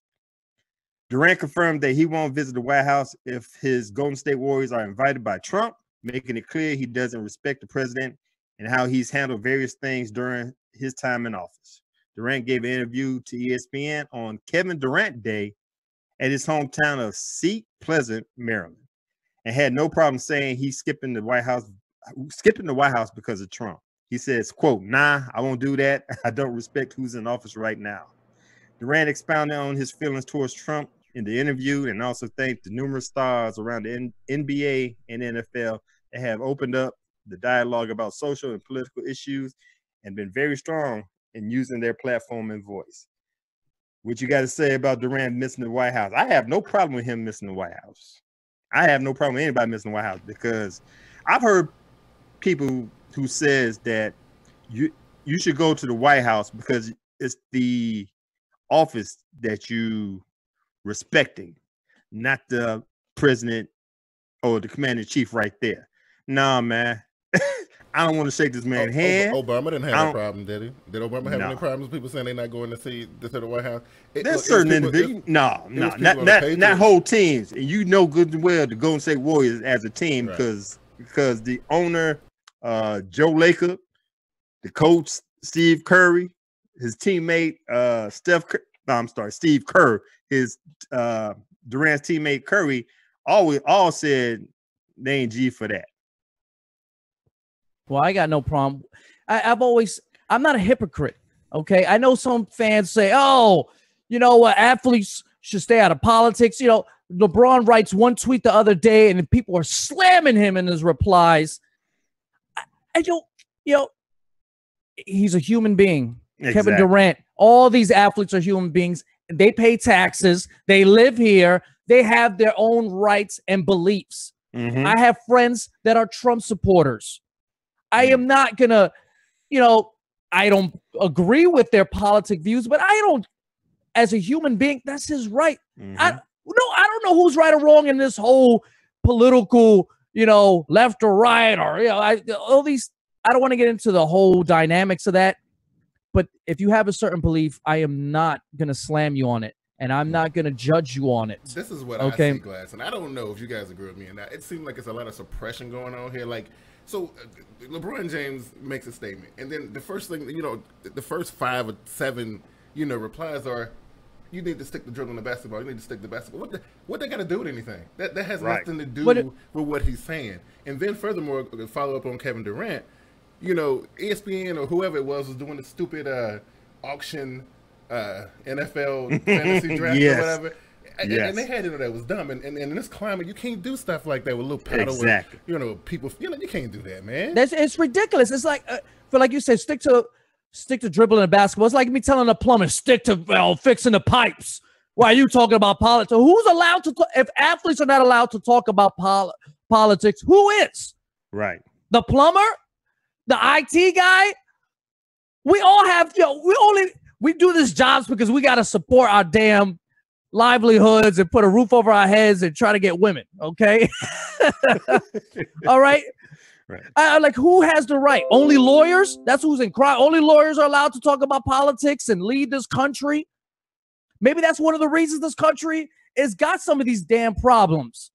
Durant confirmed that he won't visit the White House if his Golden State Warriors are invited by Trump, making it clear he doesn't respect the president and how he's handled various things during his time in office. Durant gave an interview to ESPN on Kevin Durant Day at his hometown of Seat Pleasant, Maryland, and had no problem saying he's skipping the White House because of Trump. He says, quote, "Nah, I won't do that. I don't respect who's in office right now." Durant expounded on his feelings towards Trump in the interview and also thanked the numerous stars around the NBA and NFL that have opened up the dialogue about social and political issues and been very strong in using their platform and voice. What you got to say about Durant missing the White House? I have no problem with him missing the White House. I have no problem with anybody missing the White House because I've heard people who says that you should go to the White House because it's the office that you respecting, not the president or the commander-in-chief right there. Nah, man. I don't want to shake this man's hand. Obama didn't have a problem, did he? Did Obama have any problems with people saying they're not going to see the White House? There's certain individuals. Not whole teams. And you know good and well the Golden State Warriors as a team because the owner, Joe Lacob, the coach, Steve Curry, his teammate, Steve Kerr, his Durant's teammate Curry, all said they ain't G for that. Well, I got no problem. I'm not a hypocrite. Okay. I know some fans say, athletes should stay out of politics. LeBron writes one tweet the other day and people are slamming him in his replies. He's a human being. Exactly. Kevin Durant, all these athletes are human beings. They pay taxes. They live here. They have their own rights and beliefs. Mm-hmm. I have friends that are Trump supporters. I am not going to, I don't agree with their politic views, but I don't, as a human being, that's his right. Mm-hmm. I don't know who's right or wrong in this whole political, left or right or, all these, I don't want to get into the whole dynamics of that. But if you have a certain belief, I am not going to slam you on it. And I'm not going to judge you on it. This is what I see, Glass. And I don't know if you guys agree with me on that. It seems like it's a lot of suppression going on here. So LeBron James makes a statement. And then the first thing, the first 5 or 7, replies are, you need to stick the dribbling the basketball. You need to stick the basketball. What they got to do with anything? That has nothing to do with what he's saying. And then furthermore, to follow up on Kevin Durant, ESPN or whoever it was doing the stupid auction NFL fantasy draft or whatever. And they had that was dumb. And in this climate, you can't do stuff like that with little paddle. Exactly. And, people, you can't do that, man. It's ridiculous. It's like, like you said, stick to dribbling and basketball. It's like me telling a plumber, stick to fixing the pipes. Why are you talking about politics? Who's allowed to? If athletes are not allowed to talk about politics, who is? Right. The plumber, the IT guy. We all have. We do these jobs because we got to support our damn livelihoods and put a roof over our heads and try to get women. Okay. All right. Right. Like, who has the right? Only lawyers? That's who's in crime. Only lawyers are allowed to talk about politics and lead this country. Maybe that's one of the reasons this country has got some of these damn problems,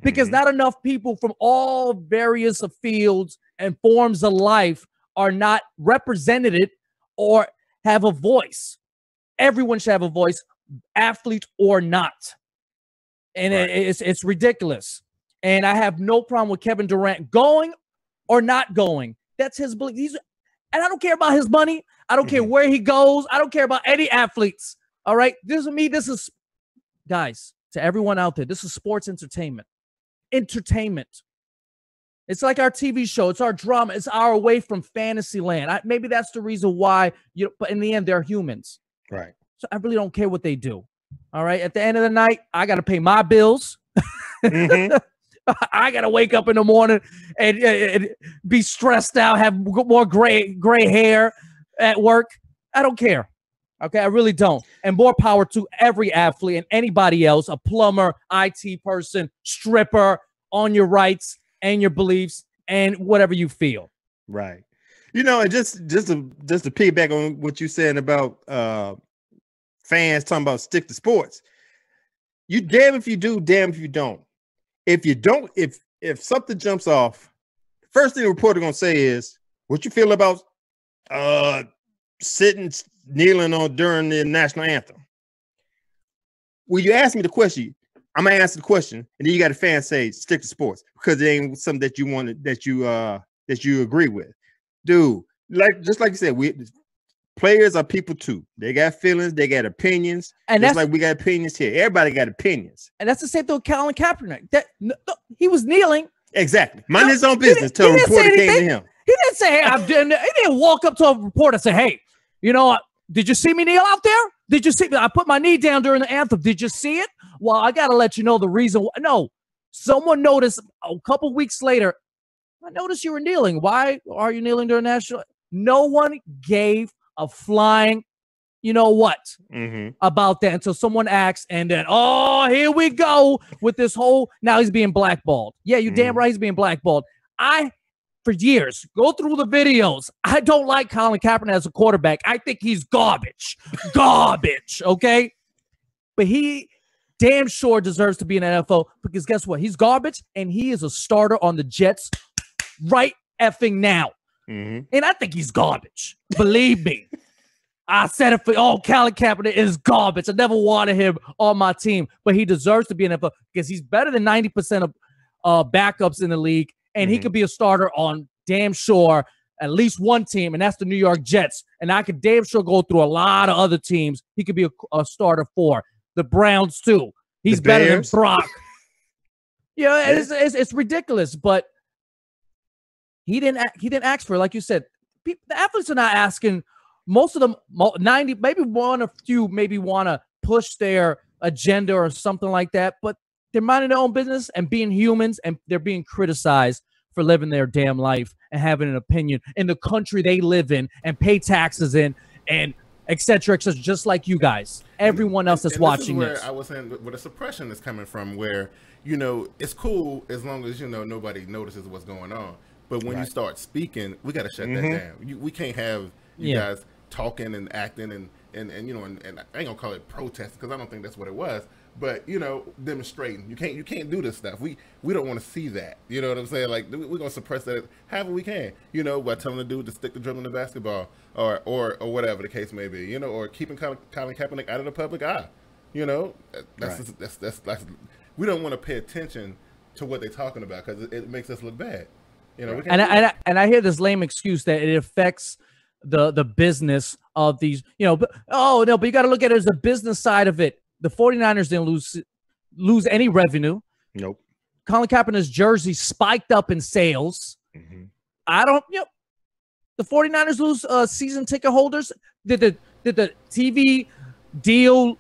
because not enough people from all various fields and forms of life are not represented or have a voice. Everyone should have a voice, athlete or not. And it's ridiculous. And I have no problem with Kevin Durant going or not going. That's his belief. And I don't care about his money. I don't care where he goes. I don't care about any athletes. All right. This is, guys, to everyone out there, this is sports entertainment. Entertainment. It's like our TV show. It's our drama. It's our way from fantasy land. Maybe that's the reason why, but in the end, they're humans. Right. So I really don't care what they do. All right. At the end of the night, I got to pay my bills. I got to wake up in the morning and be stressed out, have more gray hair at work. I don't care. Okay, I really don't. And more power to every athlete and anybody else, a plumber, IT person, stripper, on your rights and your beliefs and whatever you feel. Right. And just to piggyback on what you're saying about fans talking about stick to sports. You damn if you do, damn if you don't. If you don't, if something jumps off, first thing the reporter gonna say is, what you feel about kneeling on during the national anthem? When you ask me the question, I'm gonna answer the question, and then you got a fan say stick to sports because it ain't something that you wanted, that you agree with, dude. Just like you said, players are people too. They got feelings, they got opinions, and that's like we got opinions here. Everybody got opinions, and that's the same thing with Colin Kaepernick. He was kneeling. Exactly, mind his own business. Till a reporter came to him. He didn't say, "Hey, I'm doing." He didn't walk up to a reporter and say, "Hey, did you see me kneel out there? Did you see me? I put my knee down during the anthem. Did you see it? Well, I got to let you know the reason. No, someone noticed a couple weeks later. I noticed you were kneeling. Why are you kneeling during national? No one gave a flying, about that until someone asked, and then, here we go with this whole, now he's being blackballed. Yeah, you damn right he's being blackballed. For years, go through the videos. I don't like Colin Kaepernick as a quarterback. I think he's garbage. Okay? But he damn sure deserves to be in the NFL because guess what? He's garbage, and he is a starter on the Jets right effing now. And I think he's garbage. Believe me. I said it Colin Kaepernick is garbage. I never wanted him on my team, but he deserves to be in the NFL because he's better than 90% of backups in the league. And he could be a starter on damn sure at least one team, and that's the New York Jets. And I could damn sure go through a lot of other teams. He could be a starter for the Browns too. He's better than Brock. It's ridiculous, but he didn't ask for it. Like you said, the athletes are not asking. Most of them, 90, maybe a few maybe want to push their agenda or something like that, but they're minding their own business and being humans, and they're being criticized for living their damn life and having an opinion in the country they live in and pay taxes in and et cetera, just like you guys. Everyone else that's watching this. This is where I was saying where the suppression is coming from, where, it's cool as long as, nobody notices what's going on. But when you start speaking, we got to shut that down. We can't have you guys talking and acting and I ain't gonna call it protest because I don't think that's what it was. But demonstrating, you can't do this stuff. We don't want to see that. You know what I'm saying? Like, we're gonna suppress that however we can. By telling the dude to stick the dribbling the basketball or whatever the case may be. Or keeping Colin Kaepernick out of the public eye. That's we don't want to pay attention to what they're talking about because it makes us look bad. And I hear this lame excuse that it affects the business of these. But you got to look at it as the business side of it. The 49ers didn't lose any revenue. Nope. Colin Kaepernick's jersey spiked up in sales. The 49ers lose season ticket holders. Did the TV deal,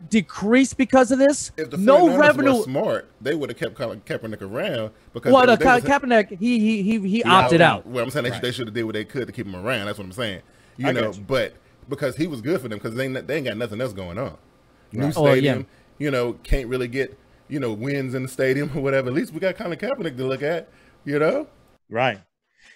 decrease because of this. If the No 49ers revenue. were smart, they would have kept Kaepernick around because Well, Kaepernick, he opted out. Well, I'm saying they should have did what they could to keep him around. That's what I'm saying. You know, but because he was good for them because they ain't got nothing else going on. New stadium, you know, can't really get, you know, wins in the stadium or whatever. At least we got Colin Kaepernick to look at, you know? Right.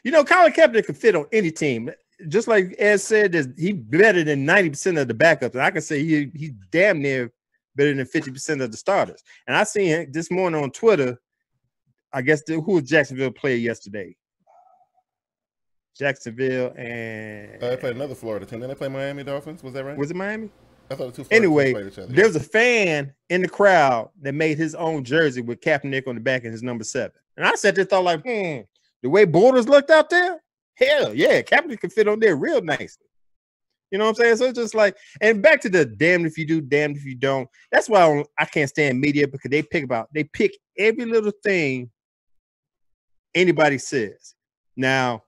You know, Colin Kaepernick can fit on any team. Just like Ed said, he's better than 90% of the backups. And I can say he's damn near better than 50% of the starters. And I seen him this morning on Twitter. I guess who was Jacksonville played yesterday? Jacksonville and they played another Florida team. Then they play Miami Dolphins. Was that right? Was it Miami? I thought the two anyway, played each other. There was a fan in the crowd that made his own jersey with Kaepernick on the back and his number 7. And I sat there thought like, the way borders looked out there, hell yeah, Kaepernick can fit on there real nicely. You know what I'm saying? So it's just like, and back to the damned if you do, damned if you don't. That's why I can't stand media, because they pick every little thing anybody says. Now,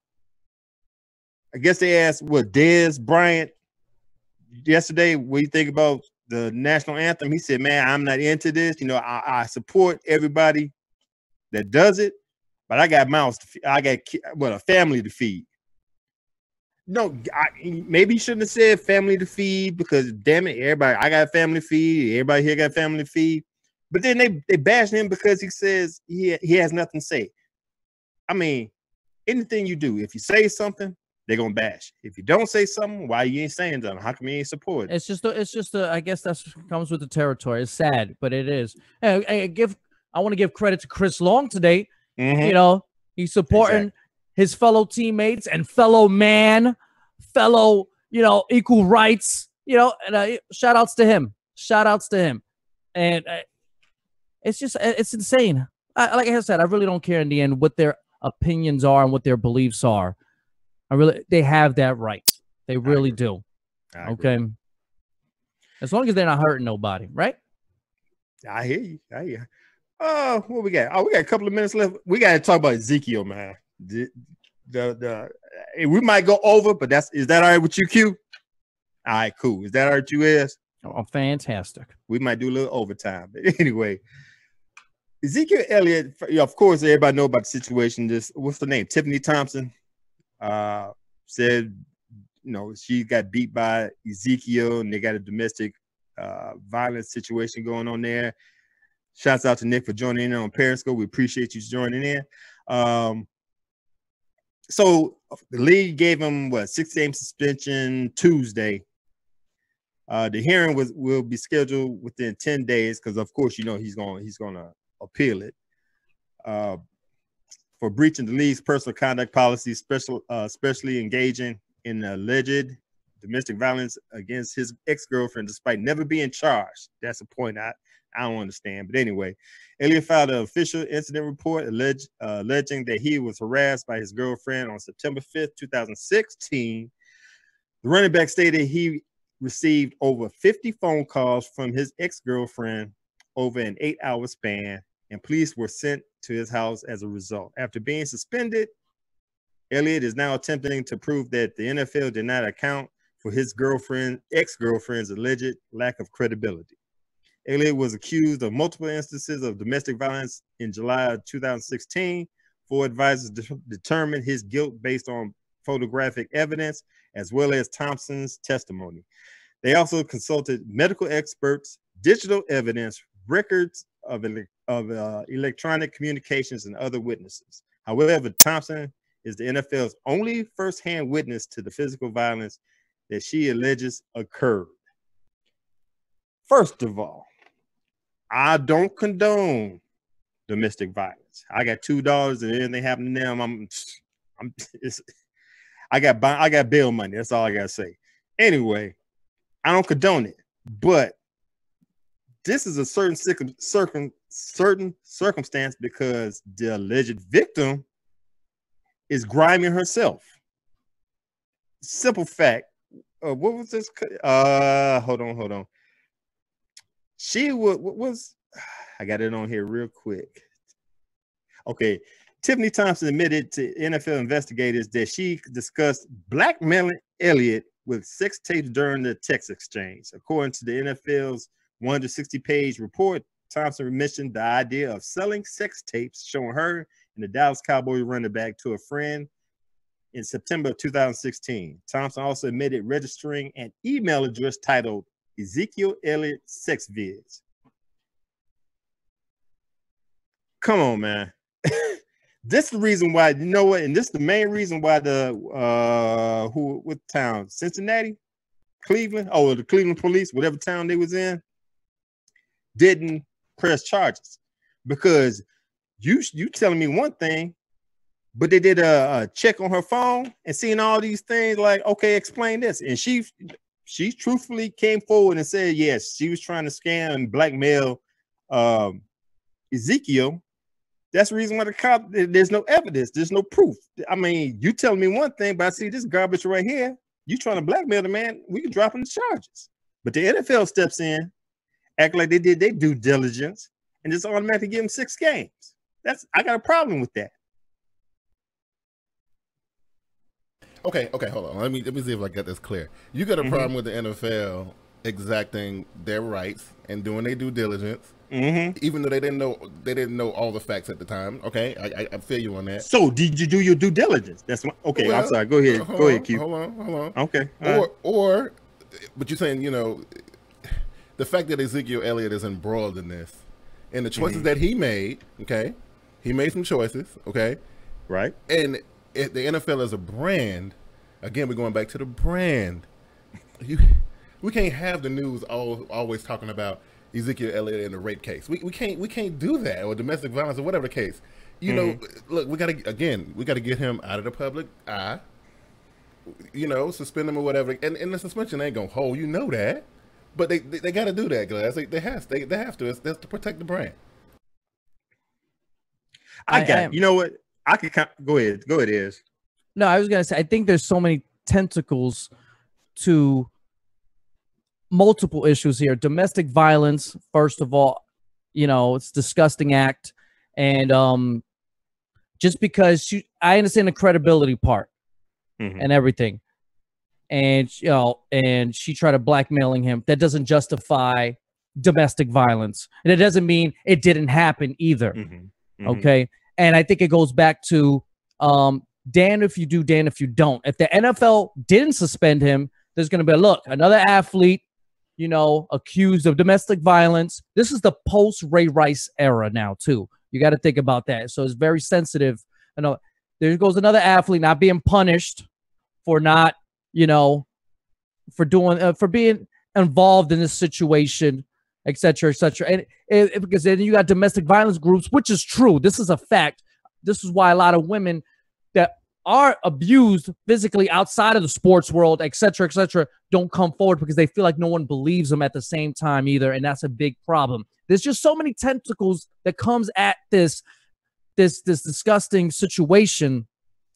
I guess they asked what Dez Bryant yesterday, what do you think about the national anthem? He said, man, I'm not into this. You know, I support everybody that does it, but I got mouths to feed. I got a family to feed. No, maybe you shouldn't have said family to feed, because damn it, I got a family to feed. Everybody here got a family to feed. But then they bash him because he says he has nothing to say. I mean, anything you do, if you say something, they're gonna bash. If you don't say something, why you ain't saying something? How come you ain't support? It's just I guess that's comes with the territory. It's sad, but it is. And I want to give credit to Chris Long today. Mm-hmm. You know, he's supporting his fellow teammates and fellow equal rights. You know, and shout outs to him. And it's insane. Like I said, I really don't care in the end what their opinions are and what their beliefs are. They have that right. They really do. Okay. As long as they're not hurting nobody, right? I hear you. Oh, what we got? Oh, we got a couple of minutes left. We got to talk about Ezekiel, man. We might go over, but is that all right with you, Q? All right, cool. Is that all right with you, Ez? Oh, fantastic. We might do a little overtime. But anyway, Ezekiel Elliot, of course, everybody know about the situation. What's the name? Tiffany Thompson. Said, you know, she got beat by Ezekiel and they got a domestic violence situation going on there. Shouts out to Nick for joining in on Periscope. We appreciate you joining in. So the league gave him 6-game suspension Tuesday. The hearing will be scheduled within 10 days because, of course, you know he's going to appeal it. For breaching the league's personal conduct policy, especially engaging in alleged domestic violence against his ex-girlfriend despite never being charged. That's a point I don't understand. But anyway, Elliott filed an official incident report alleging that he was harassed by his girlfriend on September 5th, 2016. The running back stated he received over 50 phone calls from his ex-girlfriend over an 8-hour span, and police were sent to his house as a result. After being suspended, Elliott is now attempting to prove that the NFL did not account for his ex-girlfriend's alleged lack of credibility. Elliott was accused of multiple instances of domestic violence in July of 2016. Four advisors determined his guilt based on photographic evidence as well as Thompson's testimony. They also consulted medical experts, digital evidence, records of electronic communications, and other witnesses. However, Thompson is the NFL's only firsthand witness to the physical violence that she alleges occurred. First of all, I don't condone domestic violence. I got $2 and anything happened to them, I got bail money. That's all I gotta say. Anyway, I don't condone it, but this is a certain circumstance because the alleged victim is grimy herself. Simple fact. What was this? Hold on. She was I got it on here real quick. Okay. Tiffany Thompson admitted to NFL investigators that she discussed blackmailing Elliott with sex tapes during the text exchange. According to the NFL's 160-page report, Thompson mentioned the idea of selling sex tapes showing her and the Dallas Cowboys running back to a friend in September of 2016. Thompson also admitted registering an email address titled Ezekiel Elliot Sex Vids. Come on, man. This is the reason why, you know what, and this is the main reason why the what town? Cincinnati? Cleveland? Oh, the Cleveland police, whatever town they was in, didn't press charges. Because you telling me one thing, but they did a check on her phone and seeing all these things like, okay, explain this. And she truthfully came forward and said, yes, she was trying to scam and blackmail Ezekiel. That's the reason why the cop, there's no evidence. There's no proof. I mean, you telling me one thing, but I see this garbage right here. You trying to blackmail the man, we can drop him the charges. But the NFL steps in, act like they did their due diligence, and just automatically give him 6 games. I got a problem with that. Okay, hold on. Let me see if I got this clear. You got a problem with the NFL exacting their rights and doing their due diligence, even though they didn't know all the facts at the time. Okay, I feel you on that. So did you do your due diligence? That's okay. Well, I'm sorry. Go ahead. Go ahead, Q. Hold on. Okay. But you're saying, you know, the fact that Ezekiel Elliot is embroiled in this and the choices that he made. Okay, he made some choices. Okay, right. And the NFL as a brand, again, we're going back to the brand. We can't have the news always talking about Ezekiel Elliott in the rape case. We can't do that, or domestic violence, or whatever the case. You know, look, we gotta get him out of the public eye. You know, suspend him or whatever. And the suspension ain't gonna hold. You know that, but they got to do that, Glass. They have to. That's to protect the brand. You know what? I could go ahead. Go ahead, Iz. No, I was gonna say I think there's so many tentacles to multiple issues here. Domestic violence, first of all, you know, it's a disgusting act, and just because I understand the credibility part and everything, and you know, and she tried to blackmailing him. That doesn't justify domestic violence, and it doesn't mean it didn't happen either. Okay. And I think it goes back to damn if you do, damn if you don't. If the NFL didn't suspend him, there's going to be another athlete, you know, accused of domestic violence. This is the post-Ray Rice era now, too. You got to think about that. So it's very sensitive. You know, there goes another athlete not being punished for not, you know, for being involved in this situation, et cetera, et cetera. And because then you got domestic violence groups, which is true. This is a fact. This is why a lot of women that are abused physically outside of the sports world, et cetera, don't come forward because they feel like no one believes them at the same time either. And that's a big problem. There's just so many tentacles that comes at this disgusting situation.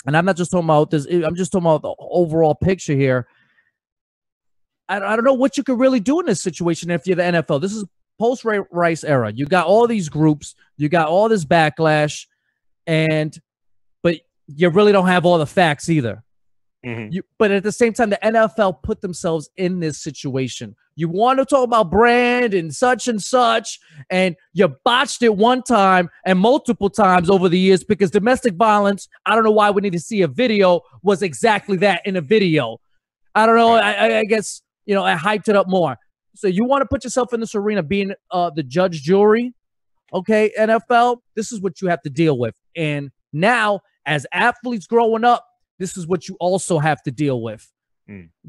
And I'm not just talking about this. I'm just talking about the overall picture here. I don't know what you could really do in this situation if you're the NFL. This is post-Ray Rice era. You got all these groups. You got all this backlash. But you really don't have all the facts either. But at the same time, the NFL put themselves in this situation. You want to talk about brand and such, and you botched it one time and multiple times over the years because domestic violence, I don't know why we need to see a video, was exactly that in a video. I don't know. I guess, you know, I hyped it up more. So you want to put yourself in this arena being the judge, jury, okay, NFL, this is what you have to deal with. And now, as athletes growing up, this is what you also have to deal with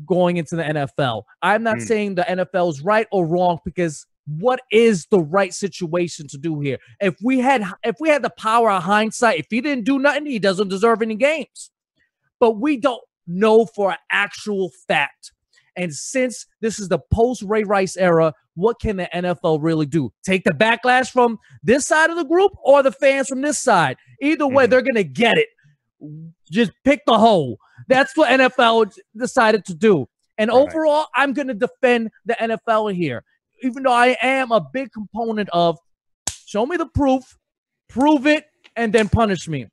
going into the NFL. I'm not saying the NFL is right or wrong, because what is the right situation to do here? If we had the power of hindsight, if he didn't do nothing, he doesn't deserve any games. But we don't know for an actual fact. And since this is the post-Ray Rice era, what can the NFL really do? Take the backlash from this side of the group or the fans from this side? Either way, they're going to get it. Just pick the hole. That's what NFL decided to do. And overall, I'm going to defend the NFL here, even though I am a big component of show me the proof, prove it, and then punish me.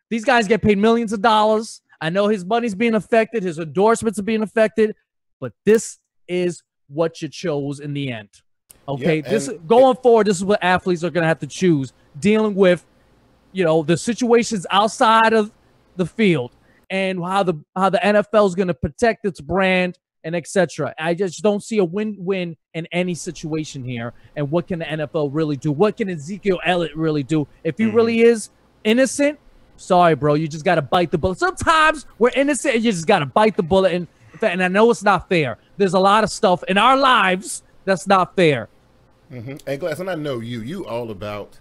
These guys get paid millions of dollars. I know his money's being affected. His endorsements are being affected. But this is what you chose in the end. Okay, Yeah, going forward, this is what athletes are going to have to choose, dealing with, the situations outside of the field and how the NFL is going to protect its brand and etc. I just don't see a win-win in any situation here. And what can the NFL really do? What can Ezekiel Elliot really do? If he really is innocent, sorry, bro, you just got to bite the bullet. Sometimes we're innocent and you just got to bite the bullet. And I know it's not fair. There's a lot of stuff in our lives that's not fair. Hey, Glass, and I know you all about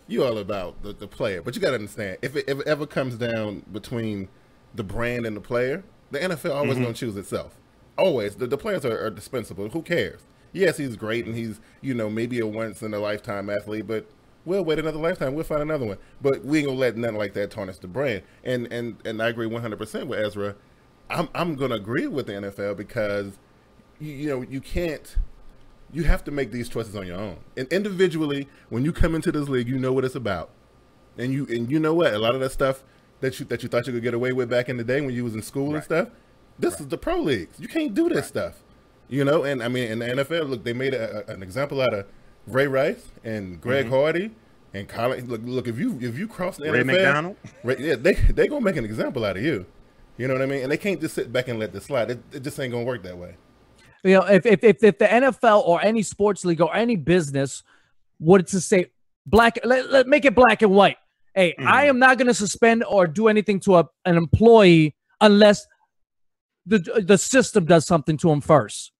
the player, but you got to understand, if it ever comes down between the brand and the player, the NFL always going to choose itself. Always. The players are dispensable. Who cares? Yes, he's great, and he's, maybe a once-in-a-lifetime athlete, but we'll wait another lifetime. We'll find another one. But we ain't going to let nothing like that tarnish the brand. And I agree 100% with Ezra. I'm going to agree with the NFL because, you can't. You have to make these choices on your own. And individually, when you come into this league, you know what it's about. And you know what? A lot of that stuff that you thought you could get away with back in the day when you was in school and stuff, this is the pro leagues. You can't do this stuff. And I mean, in the NFL, look, they made an example out of Ray Rice and Greg Hardy and Colin. Look, if you cross the Ray NFL, McDonald? Yeah, they gonna make an example out of you. You know what I mean? And they can't just sit back and let this slide. It just ain't gonna work that way. If the NFL or any sports league or any business were to say let make it black and white. Hey, I am not going to suspend or do anything to an employee unless the system does something to him first.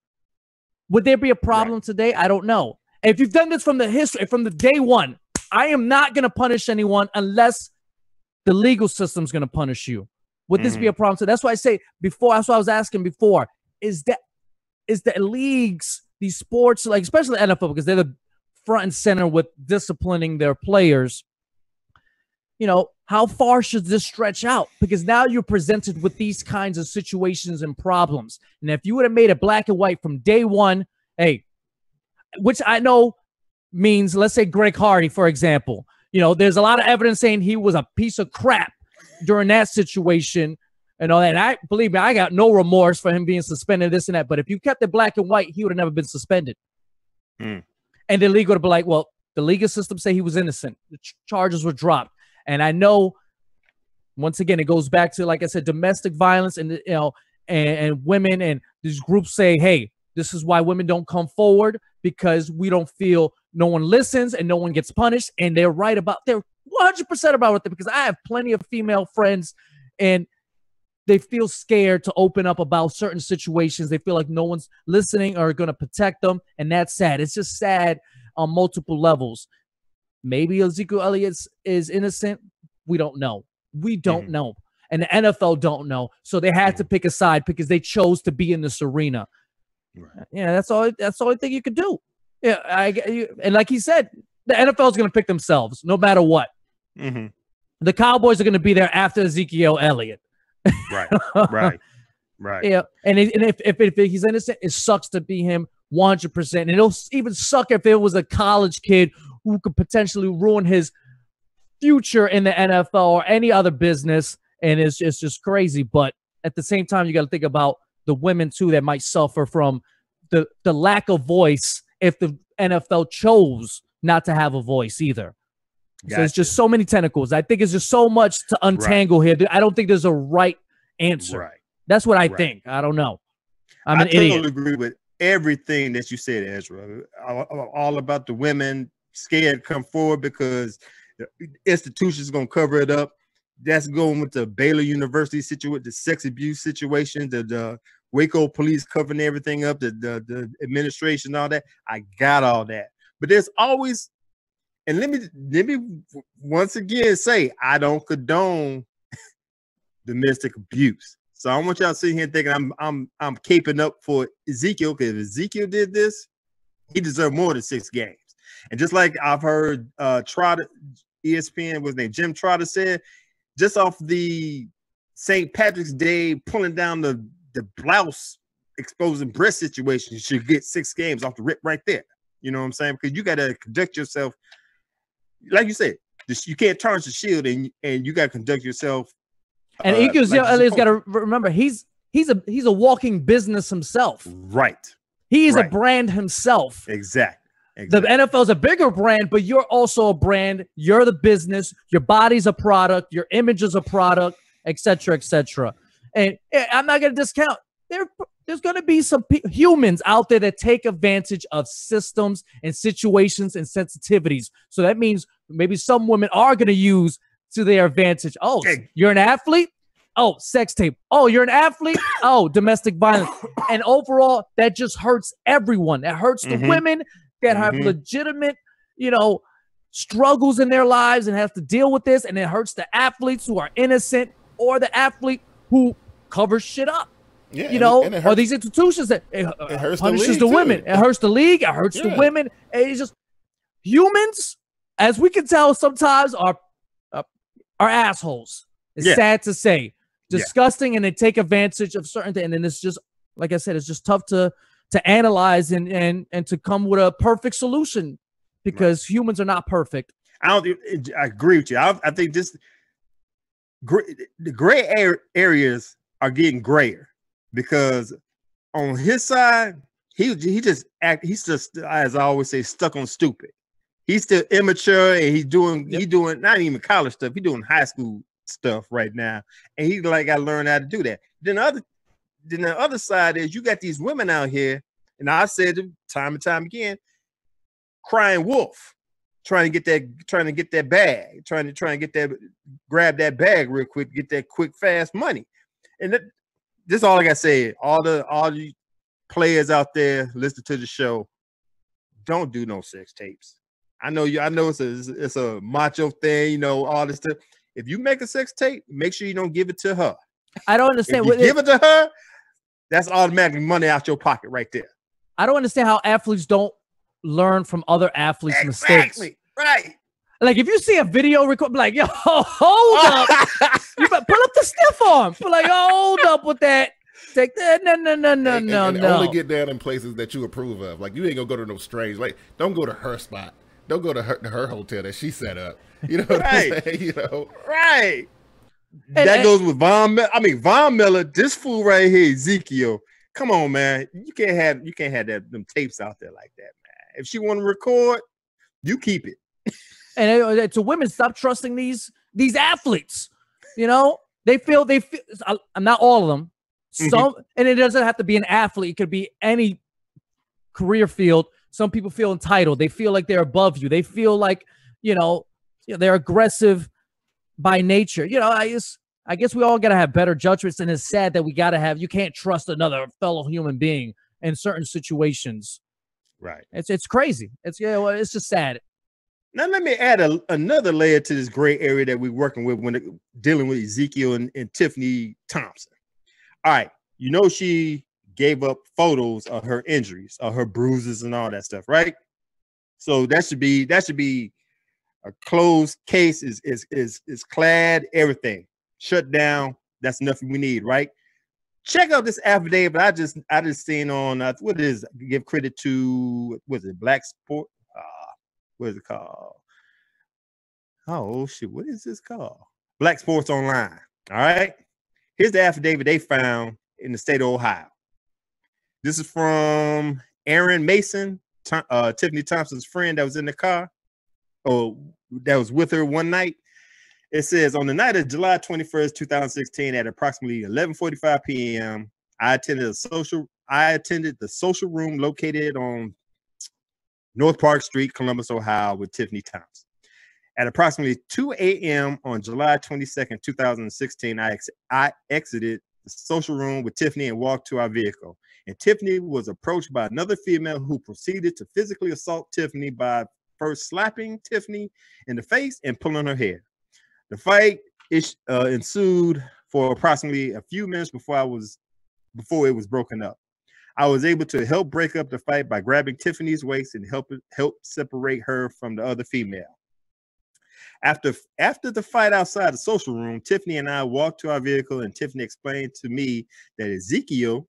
Would there be a problem today? I don't know. If you've done this from the day one, I am not going to punish anyone unless the legal system's going to punish you. Would this be a problem? So that's why I say before. That's what I was asking before. Is the leagues, these sports, like especially the NFL, because they're the front and center with disciplining their players, how far should this stretch out? Because now you're presented with these kinds of situations and problems. And if you would have made it black and white from day one, hey, which I know means, let's say Greg Hardy, for example, there's a lot of evidence saying he was a piece of crap during that situation. And all that. And believe me, I got no remorse for him being suspended, this and that. But if you kept it black and white, he would have never been suspended. And the league would have been like, well, the legal system say he was innocent. The charges were dropped. And I know, once again, it goes back to, like I said, domestic violence and and women, and these groups say, hey, this is why women don't come forward, because we don't feel no one listens and no one gets punished. And they're 100% about it, because I have plenty of female friends, and they feel scared to open up about certain situations. They feel like no one's listening or going to protect them, and that's sad. It's just sad on multiple levels. Maybe Ezekiel Elliott is innocent. We don't know. We don't know. And the NFL don't know. So they had to pick a side because they chose to be in this arena. Right. Yeah, that's all I think you could do. Yeah, and like he said, the NFL is going to pick themselves no matter what. The Cowboys are going to be there after Ezekiel Elliott. Right. Yeah, and if he's innocent, it sucks to be him 100%. And it'll even suck if it was a college kid who could potentially ruin his future in the NFL or any other business. And it's just crazy. But at the same time, you got to think about the women too that might suffer from the lack of voice if the NFL chose not to have a voice either. Gotcha. So it's just so many tentacles. I think it's just so much to untangle here. I don't think there's a right answer. Right. That's what I think. I don't know. I totally agree with everything that you said, Ezra. All about the women scared to come forward because the institution's going to cover it up. That's going with the Baylor University situation, the sex abuse situation, the Waco police covering everything up, the administration, all that. I got all that. But there's always, and let me once again say, I don't condone domestic abuse. So I want y'all to sit here thinking I'm caping up for Ezekiel, because if Ezekiel did this, he deserved more than 6 games. And just like I've heard Trotter, ESPN, was named Jim Trotter, said, just off the St. Patrick's Day pulling down the blouse exposing breast situation, you should get 6 games off the rip right there. You know what I'm saying? Because you got to conduct yourself, like you said, you can't tarnish the shield, and you got to conduct yourself. And Ezekiel Elliott's got to remember, he's a walking business himself. Right. He is a brand himself. Exactly. The NFL is a bigger brand, but you're also a brand. You're the business. Your body's a product. Your image is a product, et cetera, et cetera. And I'm not going to discount. There's going to be some humans out there that take advantage of systems and situations and sensitivities. So that means maybe some women are going to use to their advantage. Oh, you're an athlete? Oh, sex tape. Oh, you're an athlete? Oh, domestic violence. And overall, that just hurts everyone. That hurts the women that have legitimate, struggles in their lives and have to deal with this. And it hurts the athletes who are innocent or the athlete who covers shit up. Yeah, or these institutions that it hurts punishes the women. It hurts the league. It hurts the women. It's just humans, as we can tell, sometimes are assholes. It's sad to say. Disgusting, and they take advantage of certain things. And then it's just, like I said, it's just tough to analyze and to come with a perfect solution because humans are not perfect. I agree with you. I think the gray areas are getting grayer because on his side, he's just, as I always say, stuck on stupid. He's still immature, and he's doing not even college stuff. He's doing high school stuff right now, and he's like, I learned how to do that. Then the other side is you got these women out here, and I said time and time again, crying wolf, trying to get that bag, trying to grab that bag real quick, get that quick fast money. And this is all I gotta say. All the players out there listening to the show, don't do no sex tapes. I know it's a macho thing, all this stuff. If you make a sex tape, make sure you don't give it to her. I don't understand. If you give it to her, that's automatically money out your pocket right there. I don't understand how athletes don't learn from other athletes' mistakes. Right. Like if you see a video record, be like, yo, hold up. You better pull up the stiff arm. Be like, hold up with that. Take that. No. Only get down in places that you approve of. Like you ain't gonna go to no strange. Like don't go to her spot. Don't go to her hotel that she set up. You know what I'm saying? Right. That goes with Von Miller. This fool right here, Ezekiel. Come on, man. You can't have them tapes out there like that, man. If she want to record, you keep it. And to women, stop trusting these athletes. They feel not all of them. Some, and it doesn't have to be an athlete. It could be any career field. Some people feel entitled. They feel like they're above you. They feel like, they're aggressive by nature. I guess we all got to have better judgments, and it's sad that you can't trust another fellow human being in certain situations. Right. It's crazy. It's just sad. Now let me add another layer to this gray area that we're working with when dealing with Ezekiel and Tiffany Thompson. All right. She gave up photos of her injuries, of her bruises and all that stuff, right? So that should be a closed case, is clad, everything shut down. That's nothing we need, right? Check out this affidavit. I just seen on what it is. Give credit to Black Sport. What is it called? Oh shit! What is this called? Black Sports Online. All right. Here's the affidavit they found in the state of Ohio. This is from Aaron Mason, Tiffany Thompson's friend that was in the car, or that was with her one night. It says, on the night of July 21st, 2016, at approximately 11:45 p.m., I attended the social room located on North Park Street, Columbus, Ohio, with Tiffany Thompson. At approximately 2 a.m. on July 22nd, 2016, I exited the social room with Tiffany and walked to our vehicle. And Tiffany was approached by another female who proceeded to physically assault Tiffany by first slapping Tiffany in the face and pulling her hair. The fight ensued for approximately a few minutes before it was broken up. I was able to help break up the fight by grabbing Tiffany's waist and help separate her from the other female. After the fight outside the social room, Tiffany and I walked to our vehicle, and Tiffany explained to me that Ezekiel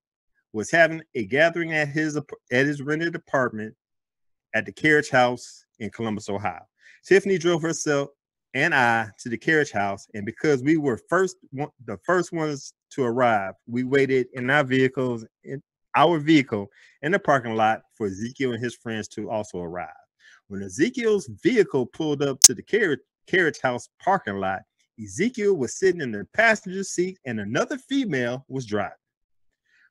was having a gathering at his rented apartment at the Carriage House in Columbus, Ohio. Tiffany drove herself and I to the Carriage House, and because we were the first ones to arrive, we waited in our vehicles our vehicle in the parking lot for Ezekiel and his friends to also arrive. When Ezekiel's vehicle pulled up to the carriage house parking lot, Ezekiel was sitting in the passenger seat and another female was driving.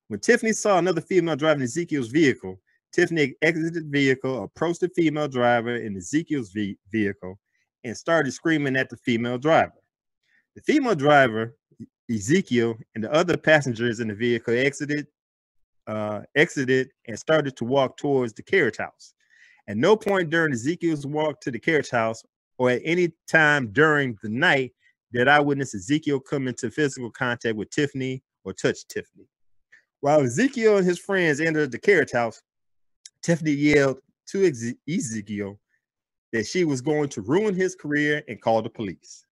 When Tiffany saw another female driving Ezekiel's vehicle, Tiffany exited the vehicle, approached the female driver in Ezekiel's vehicle, and started screaming at the female driver. The female driver, Ezekiel, and the other passengers in the vehicle exited and started to walk towards the carriage house. At no point during Ezekiel's walk to the carriage house or at any time during the night did I witness Ezekiel come into physical contact with Tiffany or touch Tiffany. While Ezekiel and his friends entered the carriage house, Tiffany yelled to Ezekiel that she was going to ruin his career and call the police.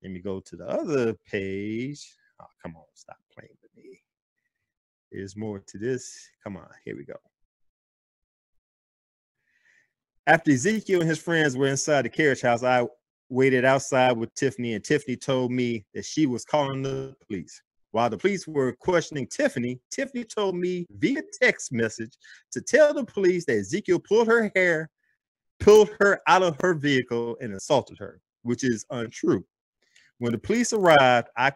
Let me go to the other page. Oh, come on, stop playing with me. There's more to this. Come on, here we go. After Ezekiel and his friends were inside the carriage house, I waited outside with Tiffany, and Tiffany told me that she was calling the police. While the police were questioning Tiffany, Tiffany told me via text message to tell the police that Ezekiel pulled her out of her vehicle and assaulted her, which is untrue. When the police arrived, I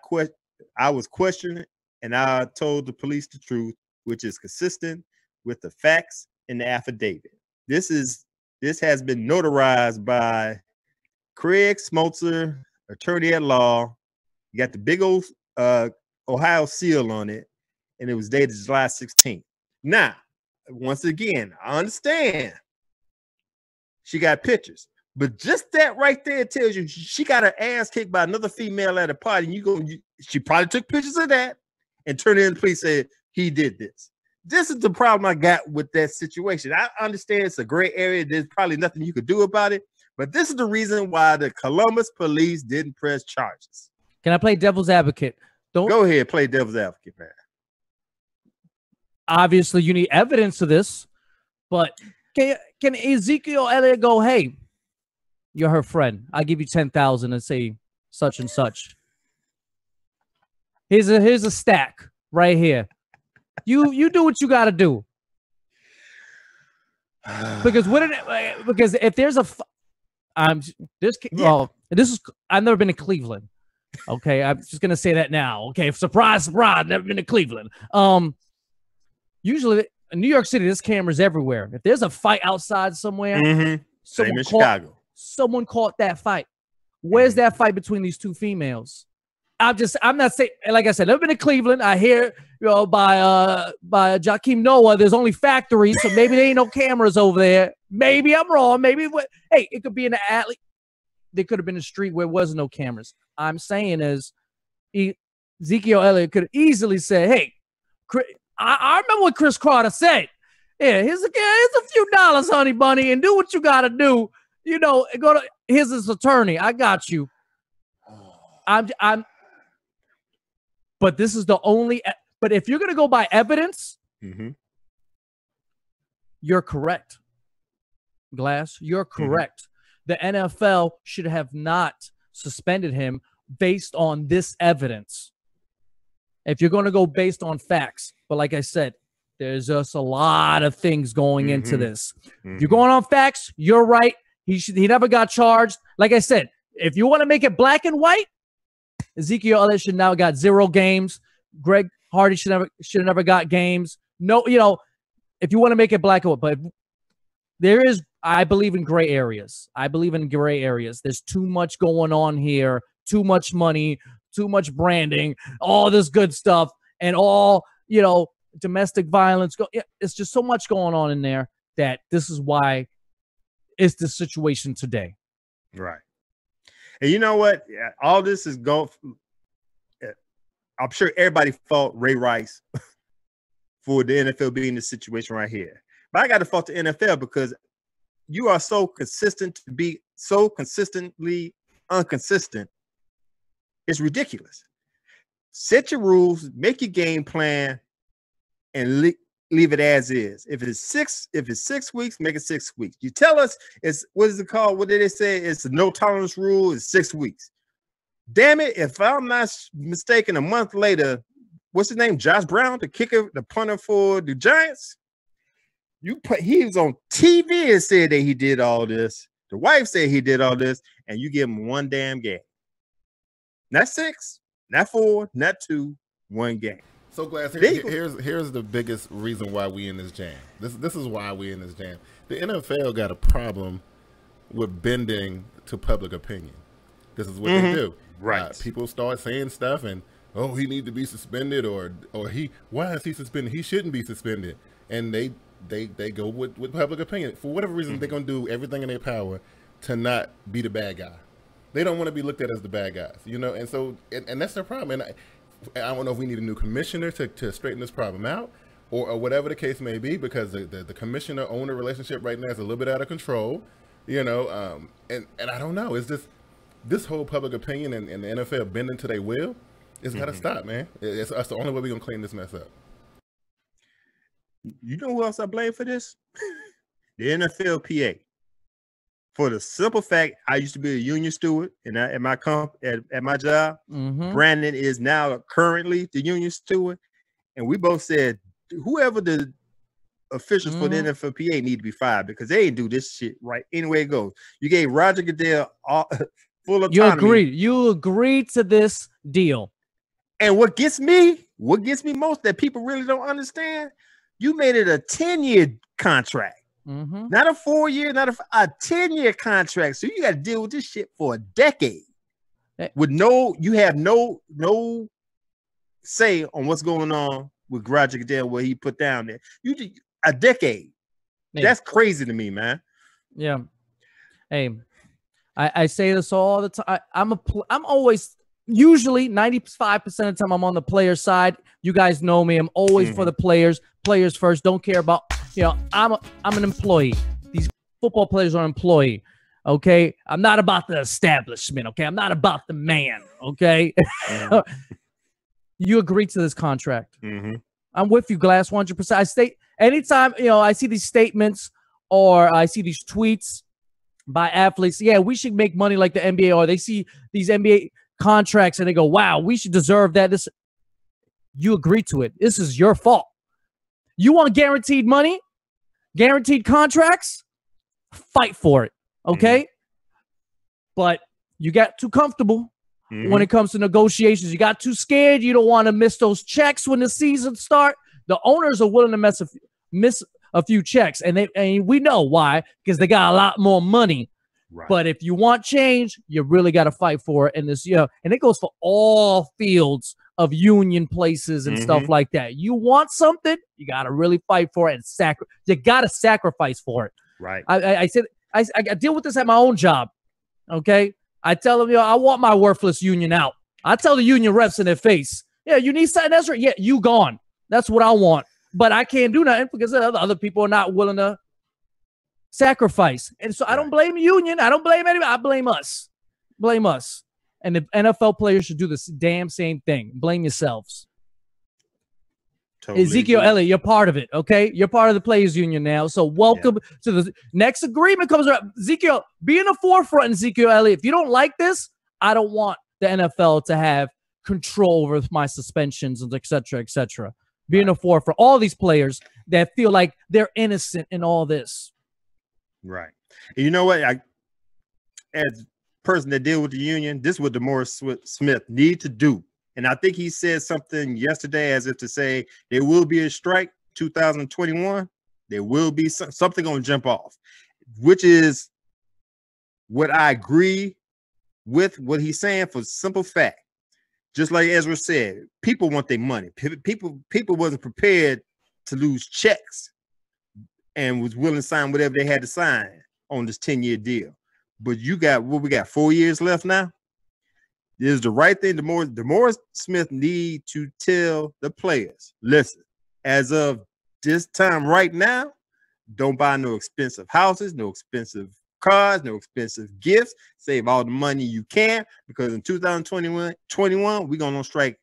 was questioned and I told the police the truth, which is consistent with the facts in the affidavit. This has been notarized by Craig Smoltzer, attorney at law. You got the big old Ohio seal on it, and it was dated July 16th. Now, once again, I understand she got pictures, but just that right there tells you she got her ass kicked by another female at a party. And she probably took pictures of that and turned in the police and said he did this. This is the problem I got with that situation. I understand it's a gray area. There's probably nothing you could do about it, but this is the reason why the Columbus police didn't press charges. Can I play devil's advocate? Go ahead, play devil's advocate, man. Obviously, you need evidence of this, but can Ezekiel Elliot go, hey, you're her friend. I'll give you $10,000 and say such and such. Here's a stack right here. You do what you got to do. Because if there's I've never been to Cleveland. Okay, I'm just gonna say that now. Okay, surprise, surprise, never been to Cleveland. Usually in New York City, there's cameras everywhere. If there's a fight outside somewhere, someone caught that fight. Where's that fight between these two females? I'm not saying, like I said, never been to Cleveland. I hear, by Joakim Noah, there's only factories, so maybe there ain't no cameras over there. Maybe I'm wrong. Maybe it could be in the alley. There could have been a street where there was no cameras. I'm saying is Ezekiel Elliot could heasily say, hey, I remember what Chris Carter said. Yeah, here's a few dollars, honey bunny, and do what you got to do. Here's his attorney. I got you. But this is the only. But if you're going to go by evidence, you're correct. Glass, you're correct. The NFL should have not suspended him based on this evidence. If you're going to go based on facts, but like I said, there's just a lot of things going into this. If you're going on facts, you're right. He never got charged. Like I said, if you want to make it black and white, Ezekiel Elliott should now got 0 games. Greg Hardy should have never got games. No, if you want to make it black and white, but I believe in gray areas. There's too much going on here, too much money, too much branding, all this good stuff, and all, domestic violence. It's just so much going on in there that this is why it's the situation today. Right. And you know what? All this is I'm sure everybody fault Ray Rice for the NFL being in this situation right here. But I got to fault the NFL because you are so consistent to be so consistently inconsistent. It's ridiculous. Set your rules, make your game plan, and leave it as is. If it's 6 weeks, make it 6 weeks. You tell us what is it called? What did they say? It's a no tolerance rule. It's 6 weeks. Damn it! If I'm not mistaken, a month later, what's his name? Josh Brown, the kicker, the punter for the Giants. He was on TV and said that he did all this. The wife said he did all this, and you give him one damn game. Not 6, not 4, not 2, one game. So Glass, here's the biggest reason why we in this jam. This is why we in this jam. The NFL got a problem with bending to public opinion. This is what they do. Right. People start saying stuff and, oh, he needs to be suspended, or why is he suspended? He shouldn't be suspended. And they go with public opinion. For whatever reason, they're going to do everything in their power to not be the bad guy. They don't want to be looked at as the bad guys, you know? And so, and that's their problem. And I don't know if we need a new commissioner to straighten this problem out, or whatever the case may be, because the commissioner-owner relationship right now is a little bit out of control, you know? And I don't know. It's just this whole public opinion and the NFL bending to their will, it's got to stop, man. That's the only way we're going to clean this mess up. You know who else I blame for this? The NFLPA. For the simple fact, I used to be a union steward at my job. Brandon is now currently the union steward, and we both said whoever the officials for the NFLPA need to be fired, because they ain't do this shit right anyway it goes. You gave Roger Goodell full autonomy. You agreed to this deal. And what gets me most that people really don't understand, you made it a 10-year contract. Not a 4-year, not a 10-year contract. So you got to deal with this shit for a decade. With you have no say on what's going on with Roger Goodell, what he put down there. A decade. Hey. That's crazy to me, man. Yeah. Hey, I say this all the time. I'm always, usually 95% of the time I'm on the player side. You guys know me. I'm always for the players. Players first. Don't care about, I'm an employee. These football players are an employee. Okay. I'm not about the establishment. Okay. I'm not about the man. Okay. You agreed to this contract. I'm with you, Glass, 100%. Anytime, I see these statements or I see these tweets by athletes, yeah, we should make money like the NBA, or they see these NBA contracts and they go, wow, we should deserve that. You agreed to it. This is your fault. You want guaranteed money, guaranteed contracts? Fight for it, okay? But you got too comfortable when it comes to negotiations. You got too scared. You don't want to miss those checks when the season starts. The owners are willing to miss a few checks, and we know why, because they got a lot more money. Right. But if you want change, you really got to fight for it. And and it goes for all fields of union places and stuff like that. You want something, you got to really fight for it, and you got to sacrifice for it. Right. I deal with this at my own job. Okay. I tell them, I want my worthless union out. I tell the union reps in their face, yeah, you need something, Ezra? Yeah, you gone. That's what I want. But I can't do nothing because the other people are not willing to sacrifice. And so I don't blame the union. I don't blame anybody. I blame us. Blame us. And the NFL players should do this damn same thing. Blame yourselves. Totally Ezekiel Elliot, you're part of it, okay? You're part of the players union now. So welcome to the next agreement comes around. Ezekiel, be in the forefront, Ezekiel Elliot. If you don't like this, I don't want the NFL to have control over my suspensions and et cetera, et cetera. Be in the forefront. All these players that feel like they're innocent in all this. Right. And you know what? As a person that deal with the union, this is what DeMaurice Smith need to do. And I think he said something yesterday as if to say there will be a strike 2021. There will be something going to jump off, which is what I agree with what he's saying for simple fact. Just like Ezra said, people want their money. People wasn't prepared to lose checks and was willing to sign whatever they had to sign on this 10-year deal. But you got what we got 4 years left now. This is the right thing. DeMaurice Smith need to tell the players, listen, as of this time right now, don't buy no expensive houses, no expensive cars, no expensive gifts. Save all the money you can, because in 2021, we're going to strike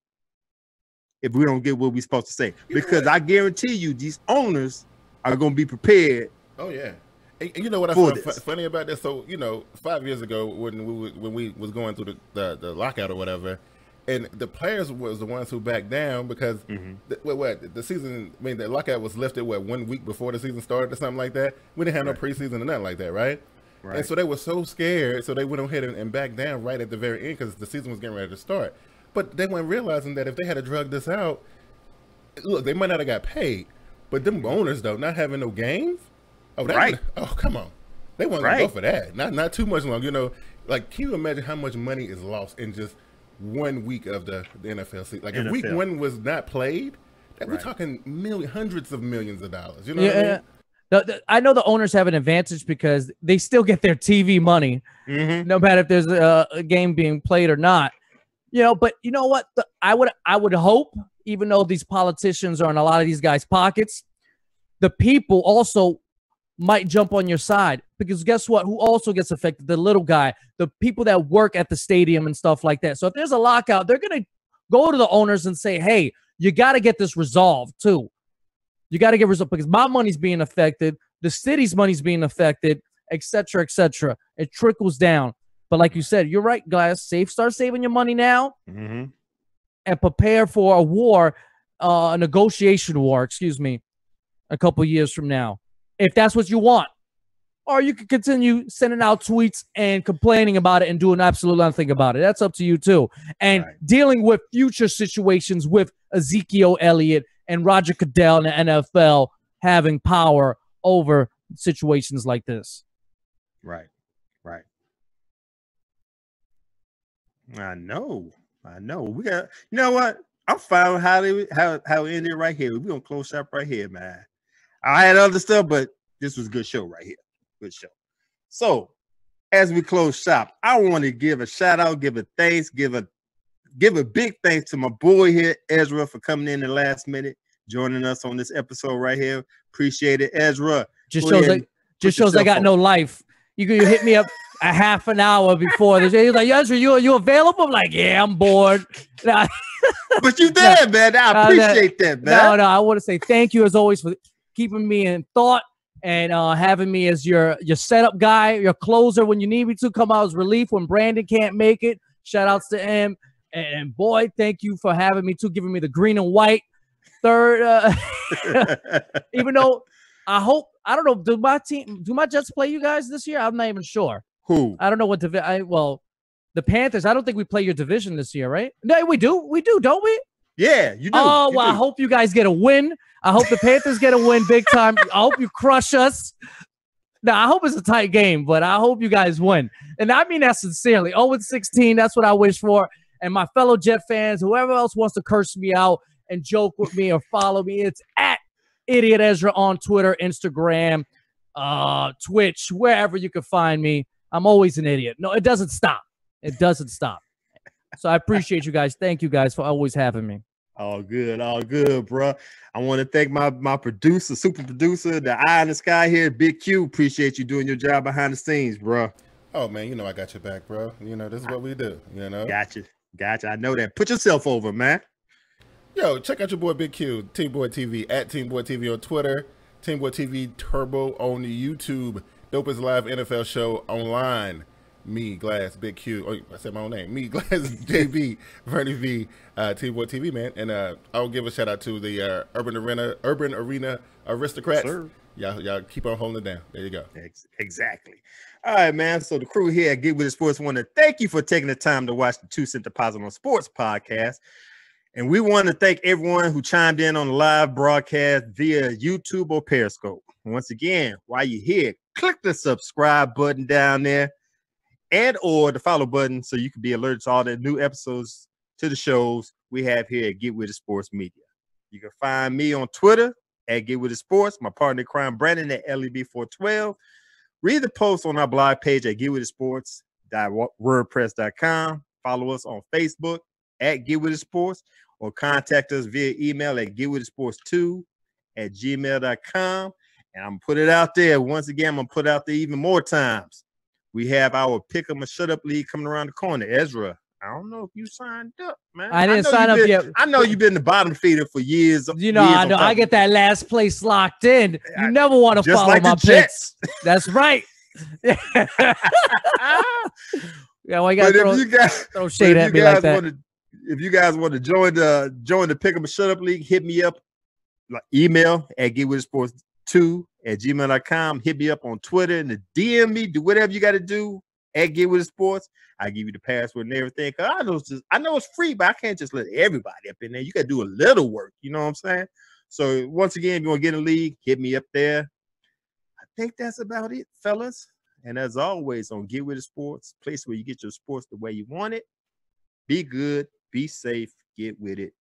if we don't get what we're supposed to say. Because I guarantee you, these owners are going to be prepared. Oh, yeah. And you know what I find funny about this? So, 5 years ago when we was going through the lockout or whatever, And the players was the ones who backed down because the season, I mean, the lockout was lifted, 1 week before the season started or something like that? We didn't have no preseason or nothing like that, right? And so they were so scared, so they went ahead and backed down right at the very end because the season was getting ready to start. But they weren't realizing that if they had to drug this out, look, they might not have got paid, but them owners, though, not having no games, oh, come on. They weren't going to go for that. Not too much long. You know, like, can you imagine how much money is lost in just 1 week of the NFL season? Like, if week 1 was not played, we're talking hundreds of millions of dollars. You know what I mean? I know the owners have an advantage because they still get their TV money, no matter if there's a game being played or not. You know, but you know what? I would hope, even though these politicians are in a lot of these guys' pockets, the people also might jump on your side, because guess what? Who also gets affected? The little guy, the people that work at the stadium and stuff like that. So if there's a lockout, they're going to go to the owners and say, hey, you got to get this resolved too. You got to get resolved because my money's being affected. The city's money's being affected, et cetera, et cetera. It trickles down. But like you said, you're right, Glass. Start saving your money now and prepare for a war, a negotiation war, excuse me, a couple years from now, if that's what you want. Or you can continue sending out tweets and complaining about it and doing absolutely nothing about it. That's up to you, too. And dealing with future situations with Ezekiel Elliot and Roger Goodell in the NFL having power over situations like this. Right. I know. We got, you know what? I'm fine with how it ended right here. We're going to close shop right here, man. I had other stuff, but this was a good show right here. Good show. So, as we close shop, I want to give a shout out, give a thanks, give a big thanks to my boy here, Ezra, for coming in the last minute, joining us on this episode right here. Appreciate it, Ezra. Just shows I got no life. You hit me up a half an hour before this. He's like, Ezra, you available? I'm like, yeah, I'm bored. But you there, man. I appreciate that, man. No, I want to say thank you as always for keeping me in thought and having me as your setup guy, your closer when you need me to come out as relief when Brandon can't make it. Shout outs to him. And boy, thank you for having me too, giving me the green and white third. Even though I don't know, do my Jets play you guys this year? I'm not even sure. Who? I don't know what the Panthers. I don't think we play your division this year, right? No, we do. We do, don't we? Yeah, you do. Oh, well, I hope you guys get a win. I hope the Panthers get a win big time. I hope you crush us. Now, I hope it's a tight game, but I hope you guys win. And I mean that sincerely. 0-16, that's what I wish for. And my fellow Jet fans, whoever else wants to curse me out and joke with me or follow me, it's at Idiot Ezra on Twitter, Instagram, Twitch, wherever you can find me. I'm always an idiot. No, it doesn't stop. It doesn't stop. So I appreciate you guys. Thank you guys for always having me. All good, bro. I want to thank my producer, super producer, the eye in the sky here, Big Q. Appreciate you doing your job behind the scenes, bro. Oh, man, you know I got your back, bro. You know, this is what we do, you know? Gotcha. I know that. Put yourself over, man. Yo, check out your boy Big Q, Team Boy TV, at Team Boy TV on Twitter, Team Boy TV Turbo on YouTube, Dopest Live NFL Show online. Me, Glass, Big Q. Oh, I said my own name. Me, Glass, JB, Vernie V, Team Boy TV, man. And I'll give a shout out to the Urban Arena Aristocrats. Sir. Y'all keep on holding it down. There you go. Exactly. All right, man. So the crew here at Get With It Sports want to thank you for taking the time to watch the 2 Cent Deposit on Sports podcast. And we want to thank everyone who chimed in on the live broadcast via YouTube or Periscope. Once again, while you're here, click the subscribe button down there and or the follow button so you can be alerted to all the new episodes to the shows we have here at Get With It Sports Media. You can find me on Twitter at Get With It Sports, my partner in crime, Brandon at LEB412. Read the post on our blog page at getwithitsports.wordpress.com. Follow us on Facebook at Get With It Sports, or contact us via email at getwithitsports2@gmail.com. And I'm going to put it out there. Once again, I'm going to put it out there even more times. We have our Pick 'em or Shut Up League coming around the corner. Ezra, I don't know if you signed up, man. I didn't sign up yet. I know you've been the bottom feeder for years. You know, I know. I get that last place locked in. You never want to follow like my picks. That's right. Yeah, well, you got to throw shade at me like that. If you guys want to join the Pick 'em and Shut Up League, hit me up. Like email at getwiththesports2@gmail.com. Hit me up on Twitter and DM me. Do whatever you got to do at getwiththesports. I give you the password and everything. Cause I know it's free, but I can't just let everybody up in there. You got to do a little work. You know what I'm saying? So once again, if you want to get in the league, hit me up there. I think that's about it, fellas. And as always, on Get With It Sports, place where you get your sports the way you want it. Be good, be safe, get with it.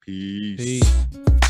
Peace. Peace.